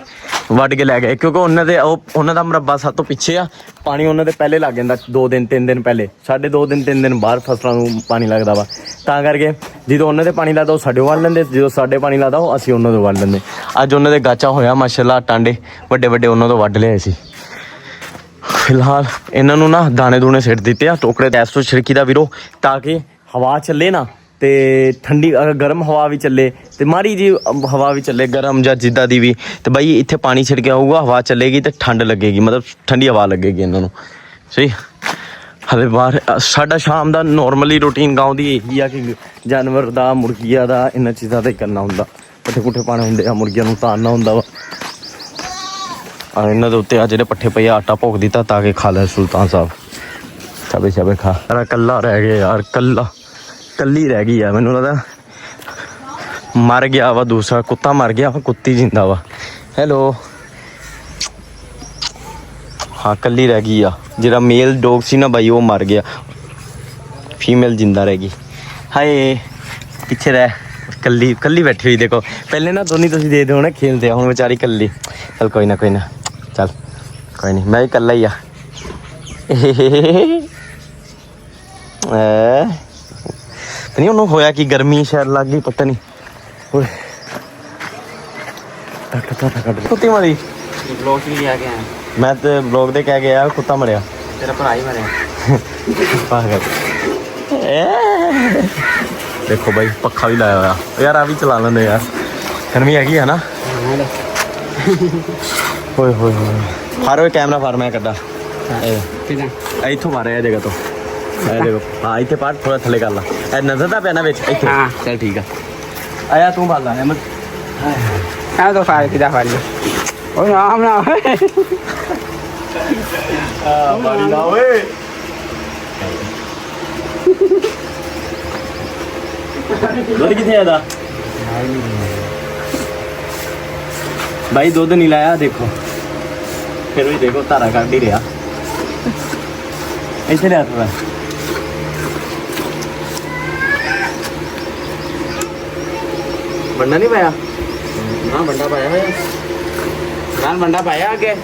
ਵੱਢ ਕੇ ਲੈ ਗਏ ਕਿਉਂਕਿ ਉਹਨਾਂ ਦਾ ਮੁਰੱਬਾ ਸਭ ਤੋਂ ਪਿੱਛੇ ਆ। ਪਾਣੀ ਉਹਨਾਂ ਦੇ ਪਹਿਲੇ ਲੱਗ ਜਾਂਦਾ 2 ਦਿਨ 3 ਦਿਨ ਪਹਿਲੇ, ਸਾਡੇ 2 ਦਿਨ 3 ਦਿਨ ਬਾਅਦ ਫਸਲਾਂ ਨੂੰ ਪਾਣੀ ਲੱਗਦਾ ਵਾ। ਤਾਂ ਕਰਕੇ ਜਦੋਂ ਉਹਨਾਂ ਦੇ ਪਾਣੀ ਲੱਗਦਾ ਉਹ ਸਾਡੇ ਵੱਢ ਲੈਂਦੇ, ਜਦੋਂ ਸਾਡੇ ਪਾਣੀ ਲੱਗਦਾ ਉਹ ਅਸੀਂ ਉਹਨਾਂ ਤੋਂ ਵੱਢ ਲੈਂਦੇ। ਅੱਜ ਉਹਨਾਂ ਦੇ ਗਾਚਾ ਹੋਇਆ ਮਾਸ਼ਾਅੱਲਾ, ਟਾਂਡੇ ਵੱਡੇ ਉਹਨਾਂ ਤੋਂ ਵੱਢ ਲਿਆਏ ਸੀ। ਫਿਲਹਾਲ ਇਹਨਾਂ ਨੂੰ ਨਾ ਦਾਣੇ ਦੂਣੇ ਸਿੱਟ ਦਿੱਤੇ ਆ ਟੋਕਰੇ ਗੈਸ ਤੋਂ ਛਿੜਕੀ ਦਾ ਵੀਰੋ, ਤਾਂ ਕਿ ਹਵਾ ਚੱਲੇ ਨਾ ਤੇ ਠੰਡੀ ਗਰਮ ਹਵਾ ਵੀ ਚੱਲੇ ਤੇ ਮਾੜੀ ਜੀ ਹਵਾ ਵੀ ਚੱਲੇ, ਗਰਮ ਜਾਂ ਜਿੱਦਾਂ ਦੀ ਵੀ। ਤੇ ਬਾਈ ਇੱਥੇ ਪਾਣੀ ਛਿੜਕਿਆ ਹੋਊਗਾ, ਹਵਾ ਚੱਲੇਗੀ ਤੇ ਠੰਡ ਲੱਗੇਗੀ, ਮਤਲਬ ਠੰਡੀ ਹਵਾ ਲੱਗੇਗੀ ਇਹਨਾਂ ਨੂੰ। ਸਹੀ ਹਲੇ ਬਾਹਰ ਸਾਡਾ ਸ਼ਾਮ ਦਾ ਨੋਰਮਲੀ ਰੂਟੀਨ ਗਾਉਂ ਦੀ ਇਹੀ ਆ ਕਿ ਜਾਨਵਰ ਦਾ, ਮੁਰਗੀਆਂ ਦਾ, ਇਹਨਾਂ ਚੀਜ਼ਾਂ ਦਾ ਹੀ ਕਰਨਾ ਹੁੰਦਾ। ਪੱਠੇ ਪੁੱਠੇ ਪਾਣੇ ਹੁੰਦੇ ਆ, ਮੁਰਗੀਆਂ ਨੂੰ ਤਾਰਨਾ ਹੁੰਦਾ ਵਾ। ਇਹਨਾਂ ਦੇ ਉੱਤੇ ਆ ਜਿਹੜੇ ਪੱਠੇ ਪਏ ਆਟਾ ਭੋਗ ਦਿੱਤਾ ਤਾਂ ਕਿ ਖਾ ਲੈ ਸੁਲਤਾਨ ਸਾਹਿਬ। ਛਬੇ ਖਾ। ਕੱਲਾ ਰਹਿ ਗਿਆ ਯਾਰ, ਕੱਲੀ ਰਹਿ ਗਈ ਆ। ਮੈਨੂੰ ਲੱਗਦਾ ਮਰ ਗਿਆ ਵਾ, ਦੂਸਰਾ ਕੁੱਤਾ ਮਰ ਗਿਆ ਵਾ, ਕੁੱਤੀ ਜਿੰਦਾ ਵਾ। ਹੈਲੋ ਹਾਂ, ਕੱਲੀ ਰਹਿ ਗਈ ਆ। ਜਿਹੜਾ ਮੇਲ ਡੌਗ ਸੀ ਨਾ ਬਾਈ ਉਹ ਮਰ ਗਿਆ, ਫੀਮੇਲ ਜਿੰਦਾ ਰਹਿ ਗਈ। ਹਾਏ ਪਿੱਛੇ ਰਹਿ, ਕੱਲੀ ਬੈਠੀ ਹੋਈ ਦੇਖੋ। ਪਹਿਲੇ ਨਾ ਦੋਨੀ ਤੁਸੀਂ ਦੇ ਦਿਓ ਨਾ ਖੇਲਦੇ ਆ, ਹੁਣ ਵਿਚਾਰੀ ਕੱਲੀ। ਚੱਲ ਕੋਈ ਨਾ ਚੱਲ ਕੋਈ ਨਹੀਂ, ਮੈਂ ਵੀ ਕੱਲਾ ਹੀ ਆ। ਨਹੀਂ ਉਹਨੂੰ ਹੋਇਆ ਕਿ ਗਰਮੀ ਸ਼ਾਇਦ ਲੱਗ ਗਈ, ਪਤਾ ਨਹੀਂ। ਓਏ ਕੁੱਤੀ ਮਾਰੀ ਬਲੌਗ ਵੀ ਲਿਆ ਕੇ ਆਇਆ ਮੈਂ ਤੇ ਬਲੌਗ ਦੇ ਕਹਿ ਗਿਆ ਕੁੱਤਾ ਮਰਿਆ, ਤੇਰਾ ਭਰਾ ਹੀ ਮਰਿਆ। ਪਾਗਲ। ਦੇਖੋ ਬਾਈ ਪੱਖਾ ਵੀ ਲਾਇਆ ਹੋਇਆ ਯਾਰ, ਆ ਵੀ ਚਲਾ ਲੈਂਦੇ ਯਾਰ, ਗਰਮੀ ਹੈਗੀ ਆ ਨਾ। ਹੋਏ ਫਾਰ ਹੋਏ ਕੈਮਰਾ ਫਾਰ ਮੈਂ ਕੱਢਾ ਇੱਥੋਂ ਮਾਰਿਆ ਜਗ੍ਹਾ ਤੋਂ। ਦੇਖੋ ਹਾਂ ਇੱਥੇ ਪਾਰ ਥੋੜਾ ਥੱਲੇ ਕਰ ਲਾ, ਇਹ ਨਜ਼ਰ ਤਾਂ ਪਿਆ ਨਾ ਵਿੱਚ ਇੱਥੇ। ਚੱਲ ਠੀਕ ਆ, ਆਇਆ ਤੂੰ ਫੜ ਲਾ ਅਹਿਮਦ। ਆ ਤਾਂ ਫਾਰ ਕਿਦਾ ਫਾਰ ਲਿਆ ਉਹ ਨਾਮ ਨਾ ਆ ਬਾਰੀ ਨਾ ਓਏ। ਦੁੱਧ ਕਿੱਥੇ ਆਦਾ ਭਾਈ? ਦੁੱਧ ਨਹੀਂ ਲਾਇਆ ਦੇਖੋ, ਫਿਰ ਵੀ ਦੇਖੋ ਧਾਰਾ ਕੱਢ ਹੀ ਰਿਹਾ। ਇੱਥੇ ਲਿਆ ਥੋੜਾ ਬੰਦਾ ਨਹੀਂ ਪਾਇਆ ਨਾ, ਬੰਦਾ ਪਾਇਆ ਹੋਇਆ ਨਾਲ, ਬੰਦਾ ਪਾਇਆ ਅੱਗੇ।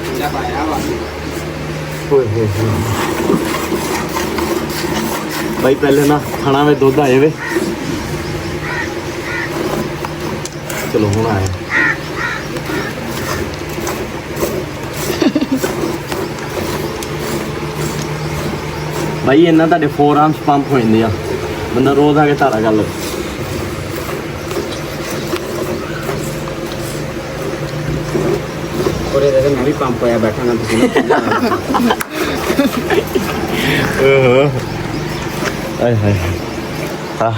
ਬੰਦਾ ਪਾਇਆ ਵਾ। ਹੋਏ ਭਾਈ ਪਹਿਲੇ ਨਾ ਖਾਣਾ ਵਿੱਚ ਦੁੱਧ ਆਏ ਵੇ। ਚਲੋ ਹੁਣ ਆਇਆ ਭਾਈ, ਇਹਨਾਂ ਤੁਹਾਡੇ 4 ਆਰਮਸ ਪੰਪ ਹੋ ਜਾਂਦੇ ਆ, ਬੰਦਾ ਰੋਜ਼ ਆ ਕੇ ਧਾਰਾ ਕਰ ਲਵੇ। ਉਹਦੇ ਤੇ ਮੈਂ ਵੀ ਪੰਪ ਹੋਇਆ ਬੈਠਾ ਨਾ, ਤੁਸੀਂ ਆਏ ਹਾਏ ਆ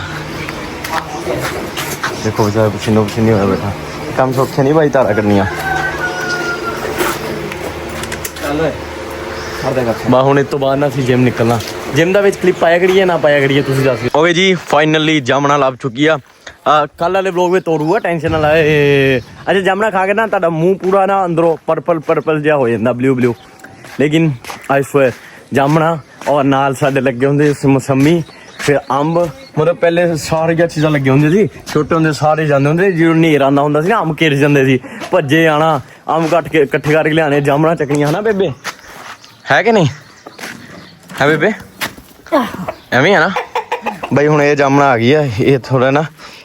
ਦੇਖੋ ਵਿਚਾਰਾ ਪਸੀਨੇ ਹੋਇਆ ਬੈਠਾ। ਕੰਮ ਸੌਖੇ ਨਹੀਂ ਭਾਈ ਧਾਰਾ ਕਰਨੀਆਂ। ਚੱਲ ਓਏ ਬਾ ਹੁਣ ਇਸ ਤੋਂ ਬਾਅਦ ਨਾ ਅਸੀਂ ਜਿਮ ਨਿਕਲਣਾ। ਜਿਮ ਦਾ ਵਿੱਚ ਕਲਿੱਪ ਪਾਇਆ ਕਰੀਏ ਨਾ ਪਾਇਆ ਕਰੀਏ ਤੁਸੀਂ ਦੱਸ ਦਿਓ। ਓਕੇ ਜੀ, ਫਾਈਨਲੀ ਜਾਮਣਾ ਲੱਭ ਚੁੱਕੀ ਆ। ਕੱਲ ਵਾਲੇ ਵਲੋਗ ਵਿੱਚ ਤੋੜੂਗਾ, ਟੈਨਸ਼ਨ ਨਾ ਲਾਏ। ਅੱਛਾ ਜਾਮਣਾ ਖਾ ਕੇ ਨਾ ਤੁਹਾਡਾ ਮੂੰਹ ਪੂਰਾ ਨਾ ਅੰਦਰੋਂ ਪਰਪਲ ਜਿਹਾ ਹੋ ਜਾਂਦਾ, ਬਲੂ। ਲੇਕਿਨ ਆਈ ਸਵੇਅਰ ਜਾਮਣਾ ਔਰ ਨਾਲ ਸਾਡੇ ਲੱਗੇ ਹੁੰਦੇ ਮੌਸਮੀ, ਫਿਰ ਅੰਬ, ਮਤਲਬ ਪਹਿਲੇ ਸਾਰੀਆਂ ਚੀਜ਼ਾਂ ਲੱਗੀਆਂ ਹੁੰਦੀਆਂ ਸੀ। ਛੋਟੇ ਹੁੰਦੇ ਸਾਰੇ ਜਾਂਦੇ ਹੁੰਦੇ, ਜਦੋਂ ਹਨੇਰ ਆਉਂਦਾ ਹੁੰਦਾ ਸੀ ਨਾ ਅੰਬ ਘਿਰ ਜਾਂਦੇ ਸੀ, ਭੱਜੇ ਆਣਾ ਅੰਬ ਇਕੱਠੇ ਕਰਕੇ ਲਿਆਣੇ, ਜਾਮਣਾ ਚੱਕਣੀਆਂ ਹਨਾ ਬੇਬੇ, ਹੈ ਕਿ ਨਹੀਂ ਹੈ ਬੇਬੇ? ਐਵੇਂ ਆ ਨਾ ਬਾਈ। ਹੁਣ ਇਹ ਜਾਮਣਾ ਆ ਗਈ ਆ, ਇਹ ਥੋੜਾ ਨਾ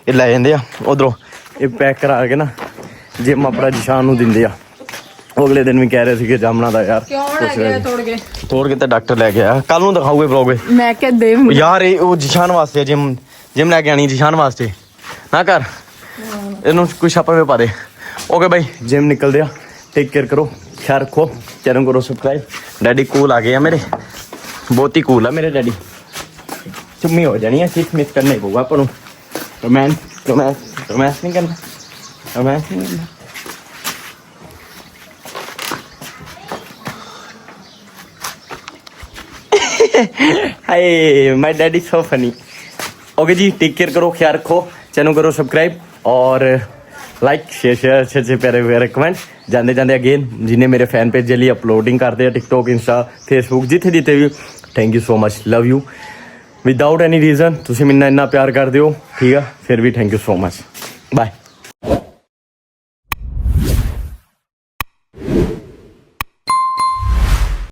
ਇਹ ਲੈ ਜਾਂਦੇ ਆ ਉਧਰੋਂ, ਇਹ ਪੈਕ ਕਰਾ ਕੇ ਨਾ ਜਿਮ ਆਪਣਾ ਜਿਸ਼ਾਨ ਨੂੰ ਦਿੰਦੇ ਆ। ਉਹ ਅਗਲੇ ਦਿਨ ਵੀ ਕਹਿ ਰਹੇ ਸੀ ਕਿ ਜਾਮਣਾ ਦਾ ਯਾਰ ਕਿਉਂ ਲੈ ਗਿਆ ਤੋੜ ਕੇ ਤਾਂ ਡਾਕਟਰ ਲੈ ਗਿਆ, ਕੱਲ ਨੂੰ ਦਿਖਾਊਗੇ ਵਲੌਗ ਵਿੱਚ। ਮੈਂ ਕਿਹਾ ਦੇ ਯਾਰ ਇਹ ਉਹ ਜਿਸ਼ਾਨ ਵਾਸਤੇ ਜਿਮ ਲੈ ਕੇ ਆਣੀ, ਜਿਸ਼ਾਨ ਵਾਸਤੇ ਨਾ ਕਰ ਇਹਨੂੰ ਕੋਈ ਛਾਪਾ ਵੇ ਪਾ ਦੇ। ਓਕੇ ਬਾਈ, ਜਿਮ ਨਿਕਲਦੇ ਆ, ਟੇਕ ਕੇਅਰ ਕਰੋ, ਖਿਆਲ ਰੱਖੋ, ਚੈਨਲ ਕਰੋ ਸਬਸਕ੍ਰਾਈਬ। ਡੈਡੀ ਕੂਲ ਆ ਗਏ ਆ ਮੇਰੇ, ਬਹੁਤ ਹੀ ਕੂਲ ਆ ਮੇਰੇ ਡੈਡੀ। ਚੁੰਮੀ ਹੋ ਜਾਣੀ ਹੈ, ਸਿੱਖ ਮਿਸ ਕਰਨੇ ਪਊਗਾ ਆਪਾਂ ਨੂੰ। ਰੋਮਾਂਸ ਨਹੀਂ ਕਰਨਾ, ਰੋਮਾਂਸ ਨਹੀਂ ਕਰਨਾ। Hi my daddy so funny. Okay जी, टेक केयर करो, ख्याल रखो, चैनल करो सब्सक्राइब और लाइक शेयर अच्छे अच्छे प्यारे प्यारे कमेंट। जाते जाते अगेन जिन्हें मेरे फैन पेज जल्दी अपलोडिंग करते हैं टिकटॉक इंस्टा फेसबुक जिथे जिथे भी, thank you so much, love you without any reason. तुम मैंने इन्ना प्यार कर दो, ठीक है, फिर भी thank you so much, bye.